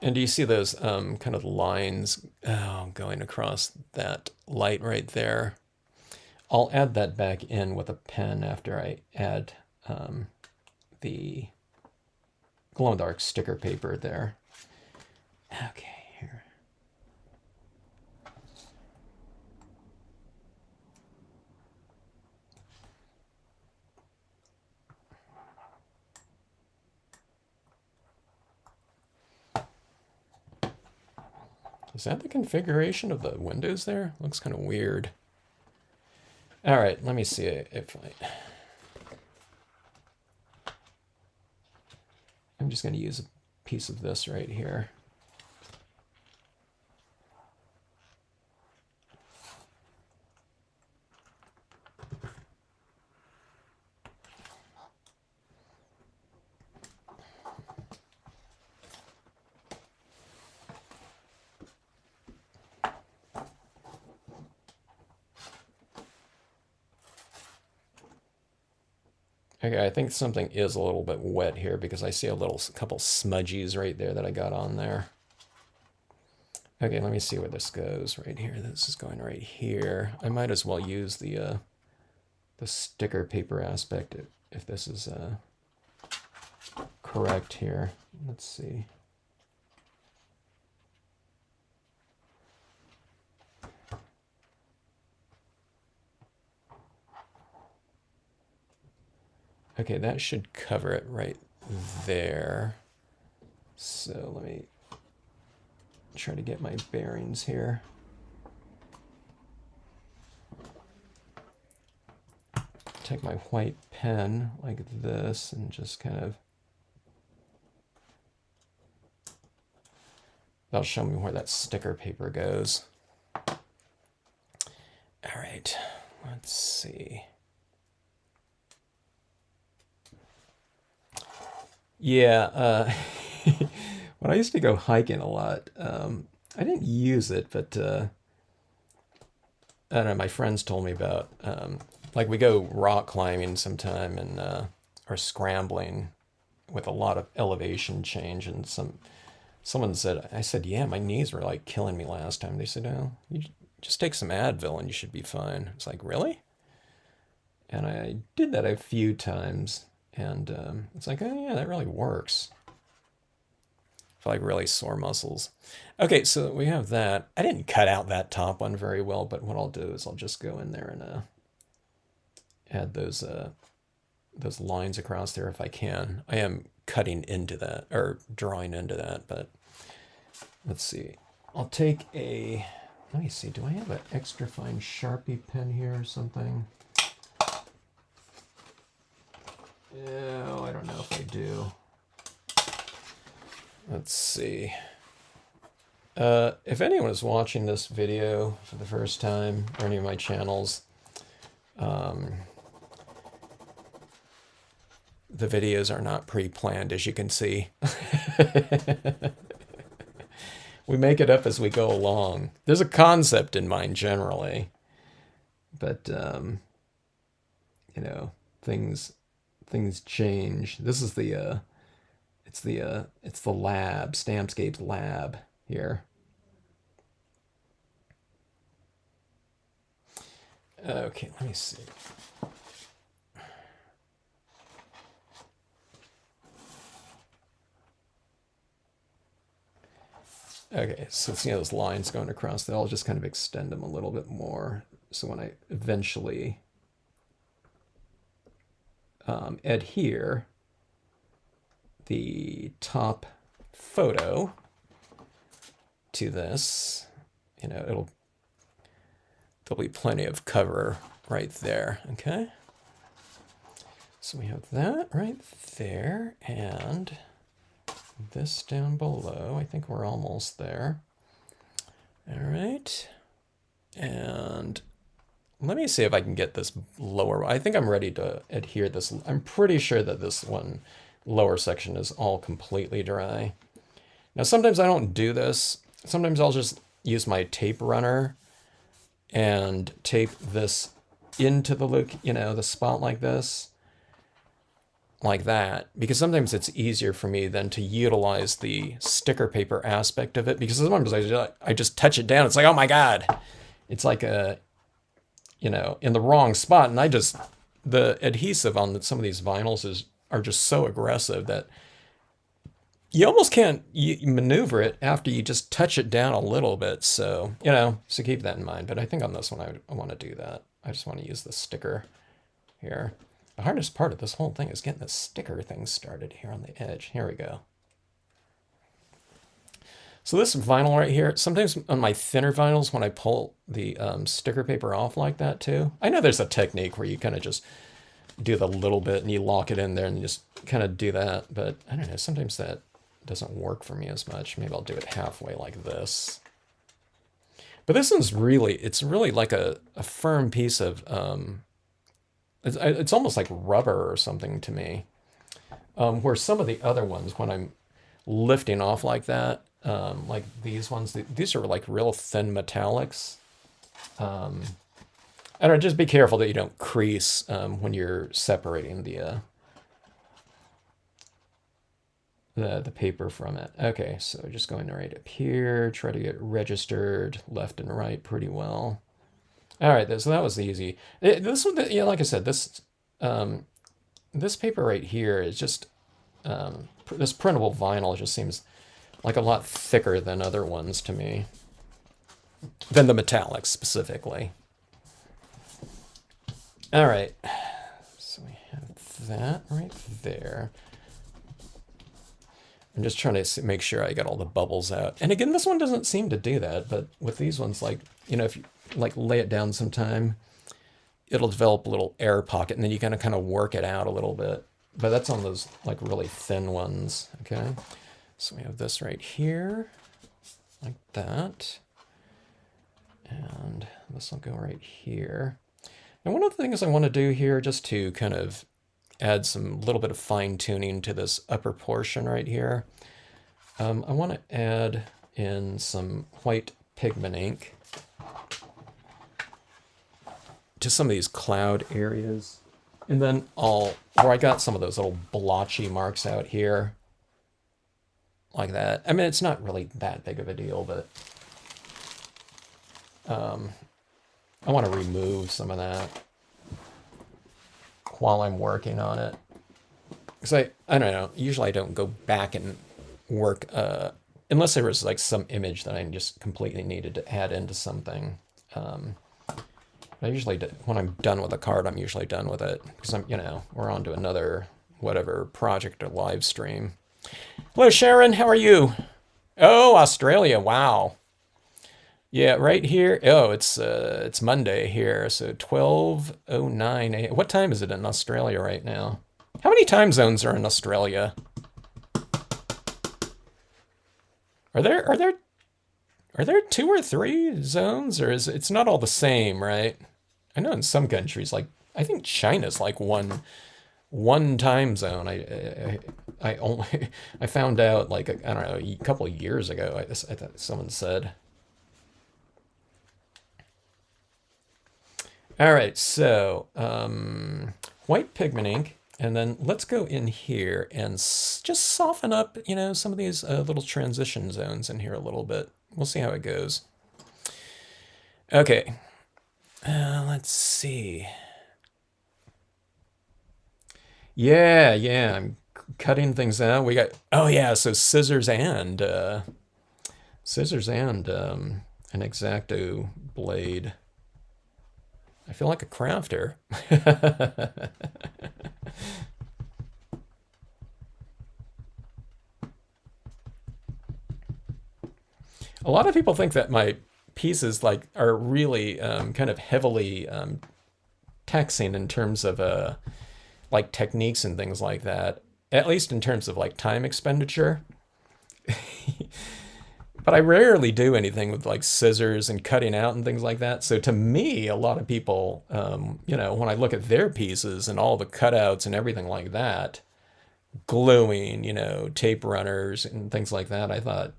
And do you see those kind of lines going across that light right there? I'll add that back in with a pen after I add the glow-in-the-dark sticker paper there. Okay, here. Is that the configuration of the windows there? Looks kind of weird. All right, let me see if I'm just going to use a piece of this right here. Okay, I think something is a little bit wet here because I see a couple smudgies right there that I got on there. Okay, let me see where this goes right here. This is going right here. I might as well use the sticker paper aspect if this is correct here. Let's see. Okay, that should cover it right there. So let me try to get my bearings here. Take my white pen like this and just kind of, that'll show me where that sticker paper goes. All right, let's see. Yeah, when I used to go hiking a lot, I didn't use it, but I don't know, my friends told me about, like we go rock climbing sometime and or scrambling with a lot of elevation change, and someone said, I said, yeah, my knees were like killing me last time. They said, no, you just take some Advil and you should be fine. It's like, really? And I did that a few times, and it's like, oh yeah, that really works for like really sore muscles. Okay, so we have that. I didn't cut out that top one very well, but what I'll do is I'll just go in there and add those lines across there if I can. I am cutting into that, or drawing into that, but let's see. I'll take a, let me see, do I have an extra fine Sharpie pen here or something? Oh, I don't know if I do. Let's see. If anyone is watching this video for the first time, or any of my channels, the videos are not pre-planned, as you can see. We make it up as we go along. There's a concept in mind generally, but you know, things change. This is the it's the lab, Stampscapes lab here. Okay, let me see. Okay, so see those lines going across there, I'll just kind of extend them a little bit more. So when I eventually adhere the top photo to this, you know, there'll be plenty of cover right there, okay? So we have that right there, and this down below. I think we're almost there. All right. And let me see if I can get this lower. I think I'm ready to adhere this. I'm pretty sure that this one lower section is all completely dry. Now, sometimes I don't do this. Sometimes I'll just use my tape runner and tape this into the look, you know, the spot like this, like that, because sometimes it's easier for me than to utilize the sticker paper aspect of it, because sometimes I just touch it down. It's like, oh my God, it's like a, you know, in the wrong spot. And the adhesive on some of these vinyls are just so aggressive that you almost can't maneuver it after you just touch it down a little bit. So, you know, so keep that in mind. But I think on this one, I want to do that. I just want to use the sticker here. The hardest part of this whole thing is getting the sticker thing started here on the edge. Here we go. So this vinyl right here, sometimes on my thinner vinyls, when I pull the sticker paper off like that too, I know there's a technique where you kind of just do the little bit and you lock it in there and you just kind of do that. But I don't know, sometimes that doesn't work for me as much. Maybe I'll do it halfway like this. But this one's really, it's really like a firm piece of, it's almost like rubber or something to me. Where some of the other ones, when I'm lifting off like that, like these ones, these are like real thin metallics. I don't know, just be careful that you don't crease when you're separating the paper from it. Okay, so just going right up here, try to get registered left and right pretty well. All right, so that was easy. This one, yeah, like I said, this paper right here is just, This printable vinyl just seems like a lot thicker than other ones to me, than the metallics specifically. All right, so we have that right there. I'm just trying to make sure I got all the bubbles out. And again, this one doesn't seem to do that, but with these ones, like, you know, if you like lay it down sometime, it'll develop a little air pocket, and then you kind of work it out a little bit. But that's on those like really thin ones, okay? So we have this right here, like that. And this will go right here. And one of the things I want to do here, just to kind of add some little bit of fine tuning to this upper portion right here, I want to add in some white pigment ink to some of these cloud areas. And then where I got some of those little blotchy marks out here, like that. I mean, it's not really that big of a deal, but I want to remove some of that while I'm working on it. Because I don't know, usually I don't go back and work, unless there was like some image that I just completely needed to add into something. I usually, when I'm done with a card, I'm usually done with it. Because we're on to another whatever project or live stream. Hello, Sharon, how are you? Oh, Australia, wow. Yeah, right here. Oh, it's Monday here, so 12:09 a.m. What time is it in Australia right now? How many time zones are in Australia? Are there 2 or 3 zones, or it's not all the same, right? I know in some countries, like I think China's like one time zone. I found out like I don't know, a couple of years ago. I thought someone said. All right, so white pigment ink, and then let's go in here and just soften up, some of these little transition zones in here a little bit. We'll see how it goes. Okay, let's see. Yeah, I'm cutting things out. We got, oh yeah, so scissors and an X-Acto blade. I feel like a crafter. A lot of people think that my pieces like are really kind of heavily taxing in terms of like techniques and things like that. At least in terms of like time expenditure. But I rarely do anything with like scissors and cutting out and things like that. So to me, a lot of people, when I look at their pieces and all the cutouts and everything like that, gluing, tape runners and things like that, I thought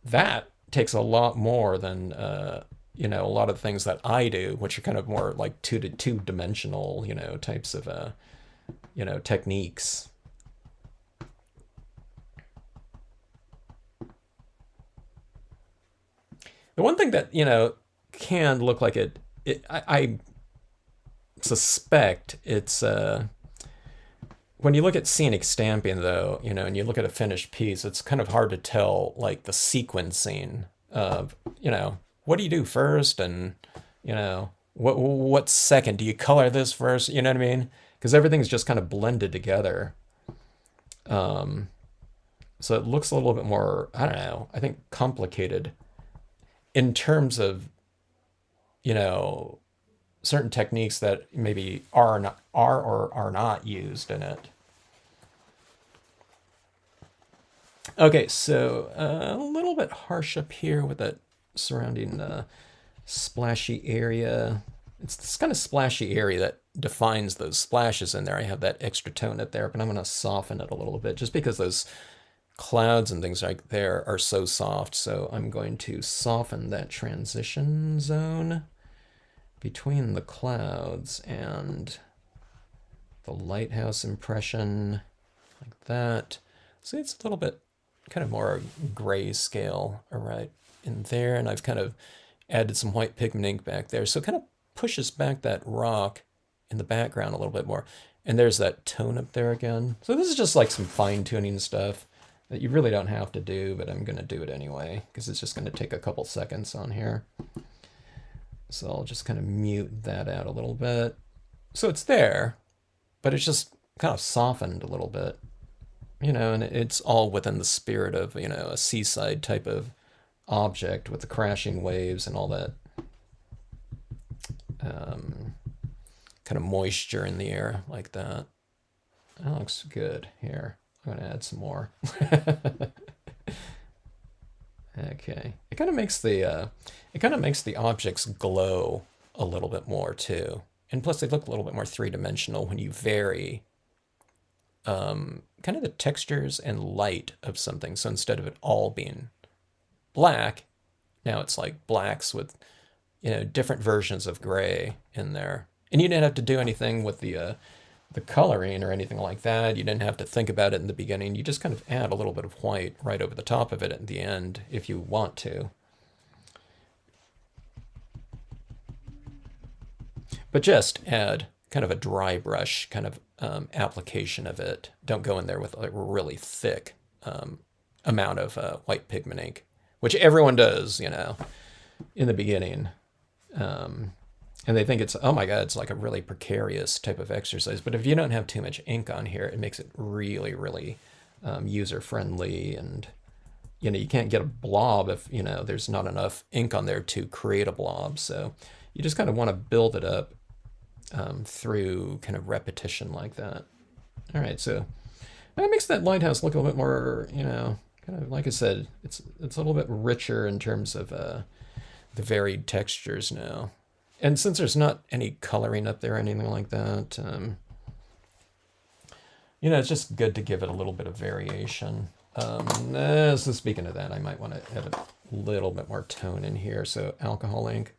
that takes a lot more than, a lot of things that I do, which are kind of more like two-dimensional, types of, techniques. The one thing that, can look like I suspect it's, when you look at scenic stamping though, and you look at a finished piece, it's kind of hard to tell like the sequencing of, what do you do first? And, what second? Do you color this first? You know what I mean? Because everything's just kind of blended together. So it looks a little bit more, I don't know, I think complicated in terms of, certain techniques that maybe are or are not used in it. Okay, so a little bit harsh up here with that surrounding splashy area. It's this kind of splashy area that defines those splashes in there. I have that extra tone up there, but I'm going to soften it a little bit just because those clouds and things like there are so soft. So I'm going to soften that transition zone between the clouds and the lighthouse impression, like that. See, it's a little bit kind of more grayscale right in there, and I've kind of added some white pigment ink back there, so it kind of pushes back that rock in the background a little bit more. And there's that tone up there again. So this is just like some fine tuning stuff that you really don't have to do, but I'm going to do it anyway because it's just going to take a couple seconds on here. So I'll just kind of mute that out a little bit. So it's there, but it's just kind of softened a little bit, you know, and it's all within the spirit of, you know, a seaside type of object with the crashing waves and all that kind of moisture in the air like that. That looks good here. I'm going to add some more. Okay. It kind of makes the objects glow a little bit more too. And plus they look a little bit more three-dimensional when you vary kind of the textures and light of something. So instead of it all being black, now it's like blacks with, you know, different versions of gray in there. And you didn't have to do anything with the coloring or anything like that. You didn't have to think about it in the beginning. You just kind of add a little bit of white right over the top of it at the end if you want to. But just add kind of a dry brush kind of application of it. Don't go in there with a really thick amount of white pigment ink, which everyone does, you know, in the beginning. And they think it's, oh my God, it's like a really precarious type of exercise. But if you don't have too much ink on here, it makes it really, really user-friendly. And, you know, you can't get a blob if, you know, there's not enough ink on there to create a blob. So you just kind of want to build it up through kind of repetition like that. All right, so that makes that lighthouse look a little bit more, you know, kind of, like I said, it's a little bit richer in terms of the varied textures now. And since there's not any coloring up there or anything like that, you know, it's just good to give it a little bit of variation. So speaking of that, I might want to add a little bit more tone in here. So alcohol ink,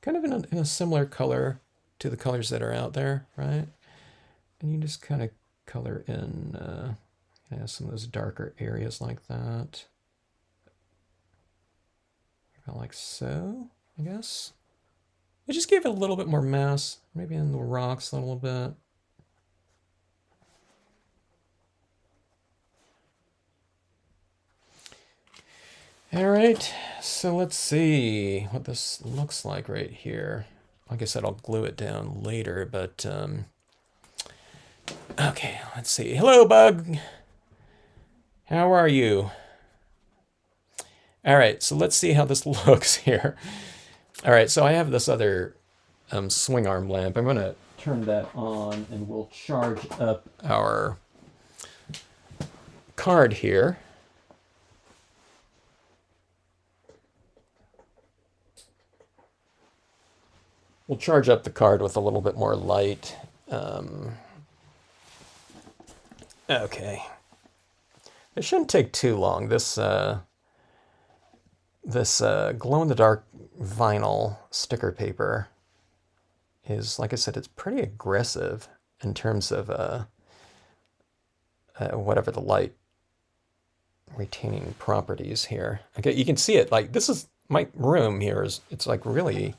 kind of in a similar color to the colors that are out there, right? And you just kind of color in you know, some of those darker areas like that. About like so, I guess. I just gave it a little bit more mass, maybe in the rocks a little bit. All right, so let's see what this looks like right here. Like I said, I'll glue it down later, but okay, let's see. Hello, Bug. How are you? All right, so let's see how this looks here. All right, so I have this other swing arm lamp. I'm going to turn that on and we'll charge up our card here. We'll charge up the card with a little bit more light. Okay. It shouldn't take too long. This glow-in-the-dark vinyl sticker paper is, like I said, it's pretty aggressive in terms of whatever the light retaining properties here. Okay, you can see it. Like, this is my room here. It's like really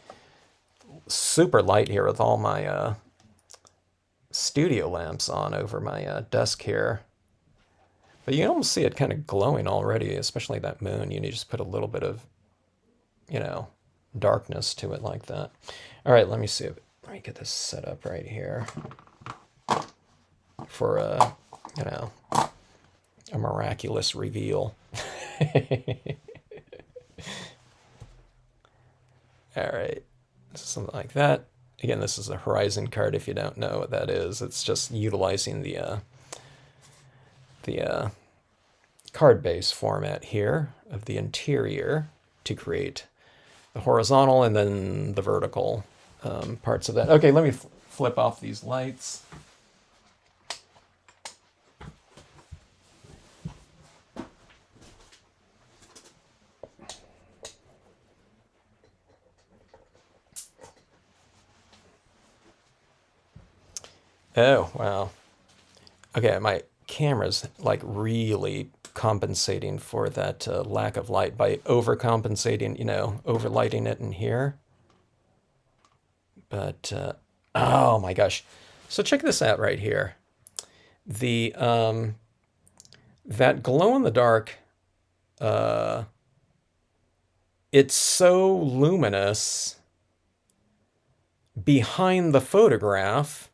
super light here with all my studio lamps on over my desk here. But you can almost see it kind of glowing already, especially that moon. You need to just put a little bit of, you know, darkness to it like that. All right, let me see. Let me get this set up right here for you know, a miraculous reveal. All right, something like that. Again, this is a horizon card. If you don't know what that is, it's just utilizing the card base format here of the interior to create the horizontal and then the vertical parts of that. Okay, let me flip off these lights. Oh, wow. Okay, my camera's like really compensating for that lack of light by overcompensating, you know, overlighting it in here. But, oh my gosh. So check this out right here. The that glow in the dark, uh, it's so luminous behind the photograph.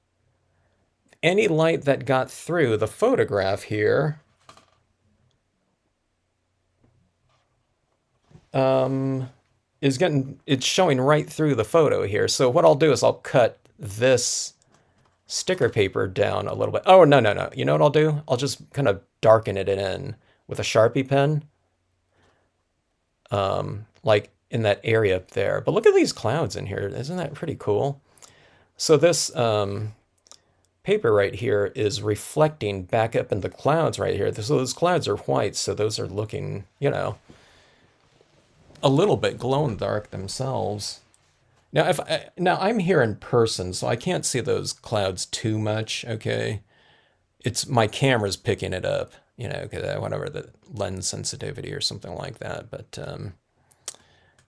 Any light that got through the photograph here it's showing right through the photo here. So what I'll do is I'll cut this sticker paper down a little bit. Oh, no, no, no. You know what I'll do? I'll just kind of darken it in with a Sharpie pen, like in that area up there. But look at these clouds in here. Isn't that pretty cool? So this paper right here is reflecting back up in the clouds right here. So those clouds are white, so those are looking, you know, a little bit glow in the dark themselves. Now, now I'm here in person, so I can't see those clouds too much. Okay, it's my camera's picking it up, you know, because whatever the lens sensitivity or something like that. But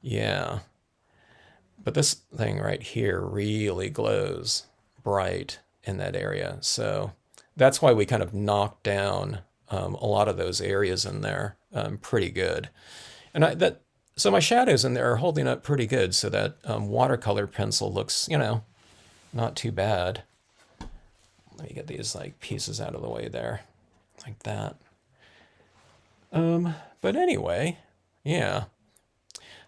yeah, but this thing right here really glows bright in that area, so that's why we kind of knocked down a lot of those areas in there pretty good. And so my shadows in there are holding up pretty good, so that watercolor pencil looks, you know, not too bad. Let me get these like pieces out of the way there, like that. But anyway, yeah.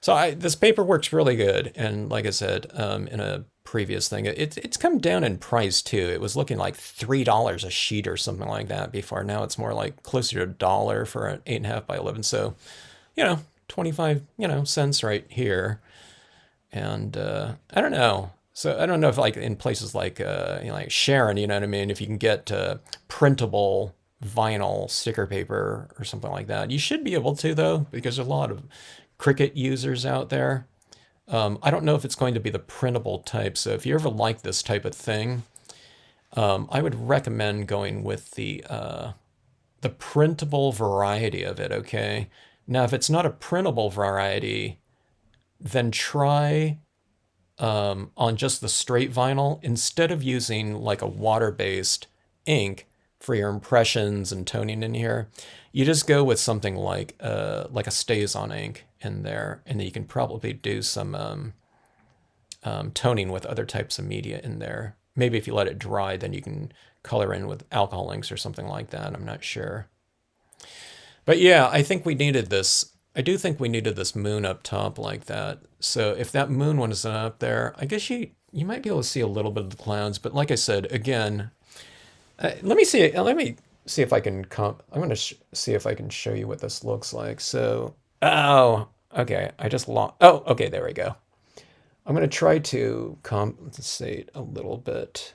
So this paper works really good, and like I said in a previous thing, it's come down in price too. It was looking like $3 a sheet or something like that before. Now it's more like closer to $1 for an 8.5 by 11. So, you know, 25, you know, cents right here. And I don't know. So I don't know if like in places like you know, like Sharon, you know what I mean, if you can get printable vinyl sticker paper or something like that. You should be able to though, because there's a lot of Cricut users out there. I don't know if it's going to be the printable type. So if you ever like this type of thing, I would recommend going with the printable variety of it. Okay. Now, if it's not a printable variety, then try on just the straight vinyl. Instead of using like a water-based ink for your impressions and toning in here, you just go with something like a StazOn ink in there, and then you can probably do some toning with other types of media in there. Maybe if you let it dry, then you can color in with alcohol inks or something like that. I'm not sure. But yeah, I think we needed this. I do think we needed this moon up top like that. So if that moon one isn't up there, I guess you might be able to see a little bit of the clouds. But like I said, again, let me see. Let me see if I can. I'm going to see if I can show you what this looks like. So, oh, okay. I just lost. Oh, okay. There we go. I'm going to try to compensate a little bit.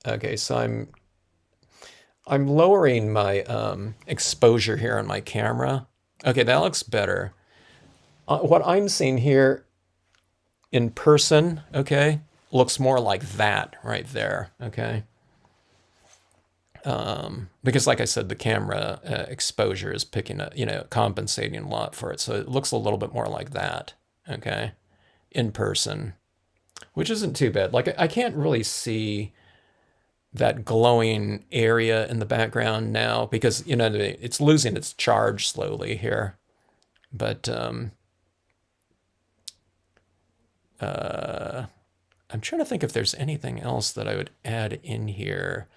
Okay, so I'm lowering my exposure here on my camera. Okay, that looks better. What I'm seeing here in person, okay, looks more like that right there, okay? Because like I said, the camera exposure is picking up, you know, compensating a lot for it. So it looks a little bit more like that, okay, in person, which isn't too bad. Like I can't really see that glowing area in the background now because, you know, it's losing its charge slowly here. But I'm trying to think if there's anything else that I would add in here.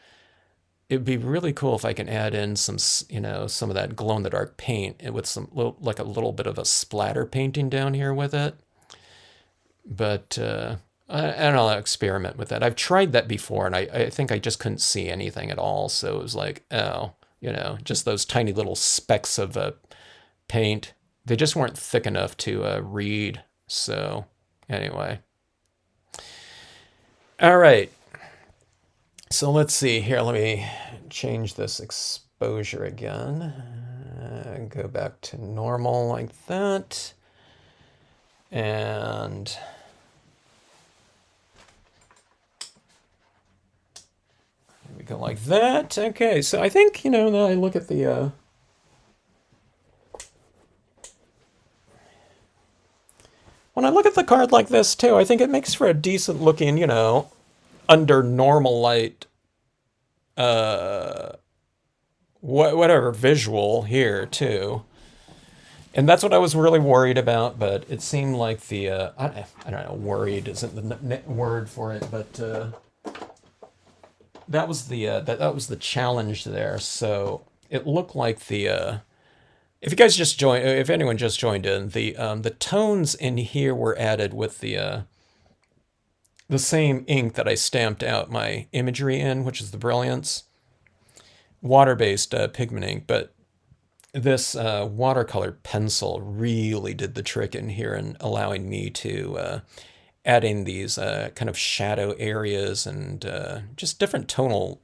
It'd be really cool if I can add in some, you know, some of that glow in the dark paint with some like a little bit of a splatter painting down here with it. But I don't know, I'll experiment with that. I've tried that before, and I think I just couldn't see anything at all. So it was like, oh, you know, just those tiny little specks of paint. They just weren't thick enough to read. So anyway. All right. So let's see here. Let me change this exposure again. Go back to normal like that. And we go like that. Okay, so I think, you know, now I look at the when I look at the card like this too. I think it makes for a decent looking, you know, under normal light, whatever visual here too. And that's what I was really worried about, but it seemed like the, I don't know, worried isn't the word for it, but that was the, that was the challenge there. So it looked like the, if you guys just joined, if anyone just joined in, the tones in here were added with the same ink that I stamped out my imagery in, which is the Brilliance, water-based pigment ink, but this watercolor pencil really did the trick in here in allowing me to add in these kind of shadow areas and just different tonal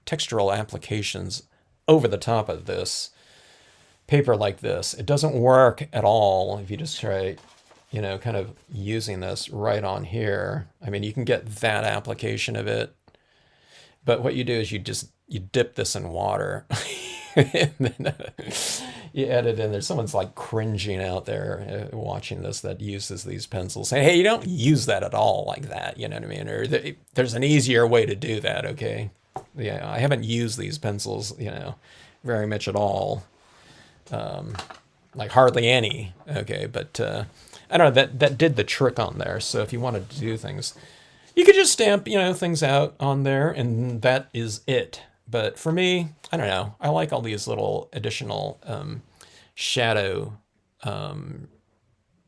textural applications over the top of this paper like this. It doesn't work at all if you just try, you know, kind of using this right on here. I mean, you can get that application of it, but what you do is you dip this in water and then you add it in there. Someone's like cringing out there watching this that uses these pencils, saying, hey, you don't use that at all like that, you know what I mean? Or there's an easier way to do that, okay? Yeah, I haven't used these pencils, you know, very much at all. Like hardly any, okay? But I don't know, that did the trick on there. So if you wanted to do things, you could just stamp, you know, things out on there, and that is it. But for me, I don't know. I like all these little additional shadow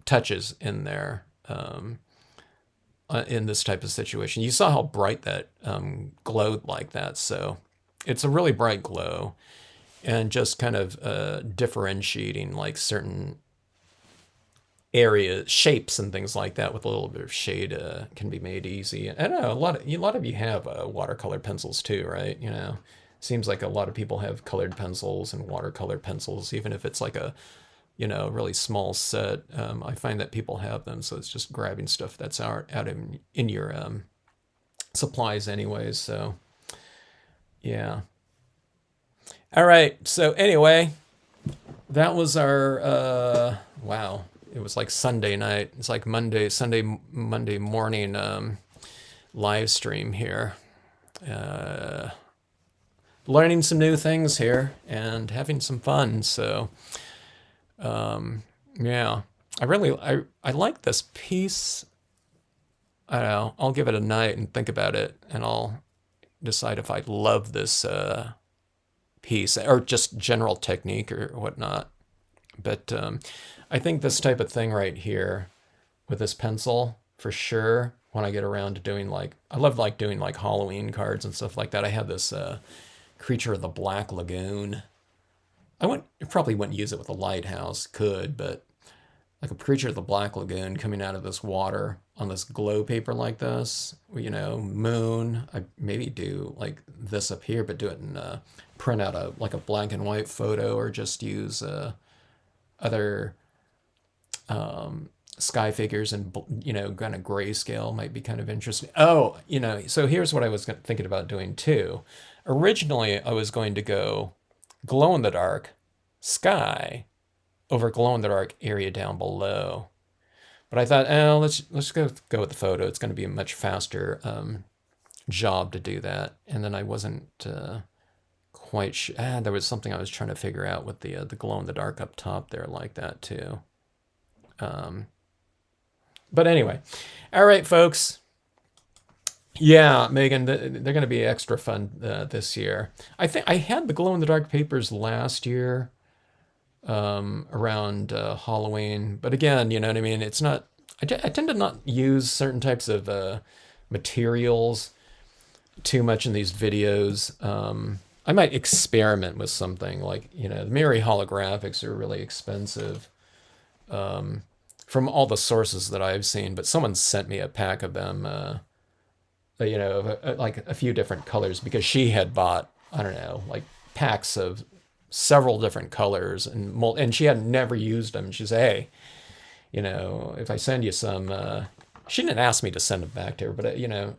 touches in there in this type of situation. You saw how bright that glowed like that. So it's a really bright glow, and just kind of differentiating like certain areas, shapes and things like that with a little bit of shade can be made easy. I don't know, a lot of you have watercolor pencils too, right? You know, seems like a lot of people have colored pencils and watercolor pencils, even if it's like a, you know, really small set. I find that people have them, so it's just grabbing stuff that's out in your supplies anyways. So yeah. All right. So anyway, that was our wow. It was like Sunday night. It's like Monday morning live stream here. Learning some new things here and having some fun. So, yeah, I like this piece. I don't know. I'll give it a night and think about it, and I'll decide if I love this piece or just general technique or whatnot. But I think this type of thing right here with this pencil, for sure, when I get around to doing like, I love like doing like Halloween cards and stuff like that. I have this Creature of the Black Lagoon. Probably wouldn't use it with a lighthouse, could, but like a Creature of the Black Lagoon coming out of this water on this glow paper like this, you know, moon. I maybe do like this up here, but do it in print out like a black and white photo, or just use other sky figures and, you know, kind of grayscale might be kind of interesting. Oh, you know, so here's what I was thinking about doing too. Originally, I was going to go glow in the dark sky over glow in the dark area down below. But I thought, oh, let's go with the photo. It's going to be a much faster job to do that. And then I wasn't quite sure. There was something I was trying to figure out with the glow in the dark up top there like that too. But anyway, all right, folks. Yeah, Megan, they're going to be extra fun this year. I think I had the glow in the dark papers last year around Halloween, but again, you know what I mean. It's not. I tend to not use certain types of materials too much in these videos. I might experiment with something like, you know, the Miri holographics are really expensive from all the sources that I've seen, but someone sent me a pack of them, you know, like a few different colors, because she had bought, I don't know, like packs of several different colors, and she had never used them. She said, hey, you know, if I send you some, she didn't ask me to send them back to her, but, you know,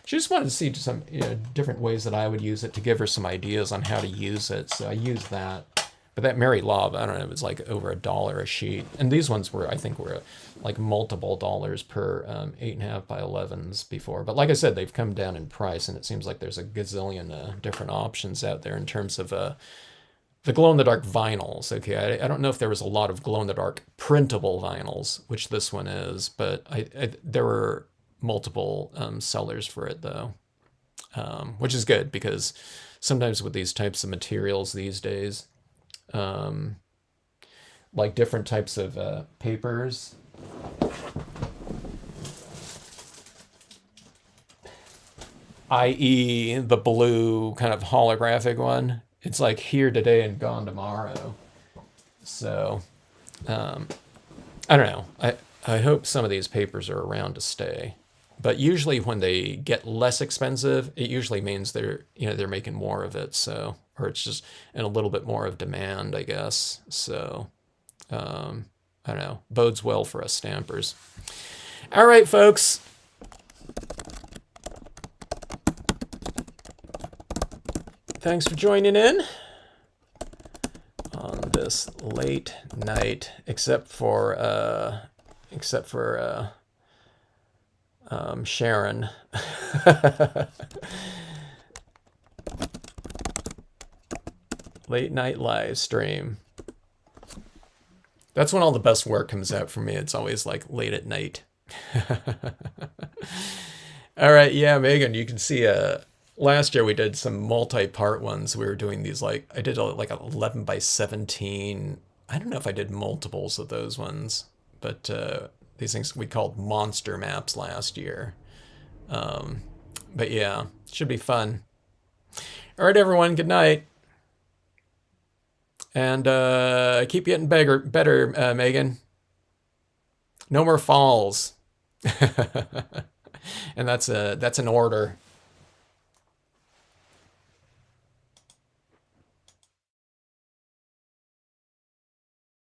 she just wanted to see some, you know, different ways that I would use it to give her some ideas on how to use it. So I used that But that Mary Love, I don't know, it was like over $1 a sheet. And these ones were, I think, were like multiple dollars per 8.5 by 11s before. But like I said, they've come down in price, and it seems like there's a gazillion different options out there in terms of the glow-in-the-dark vinyls. Okay, I don't know if there was a lot of glow-in-the-dark printable vinyls, which this one is, but there were multiple sellers for it, though, which is good because sometimes with these types of materials these days, like different types of papers, i.e. the blue kind of holographic one, it's like here today and gone tomorrow. So I don't know. I hope some of these papers are around to stay. But usually when they get less expensive, it usually means they're making more of it. So, or it's just in a little bit more of demand, I guess. So I don't know. Bodes well for us stampers. All right, folks. Thanks for joining in on this late night, except for Sharon. Late night live stream. That's when all the best work comes out for me. It's always like late at night. All right, yeah, Megan, you can see last year we did some multi-part ones. We were doing these like I did like 11 by 17. I don't know if I did multiples of those ones, but these things we called monster maps last year. But yeah, should be fun. All right, everyone, good night. And keep getting better, Megan. No more falls. And that's an order.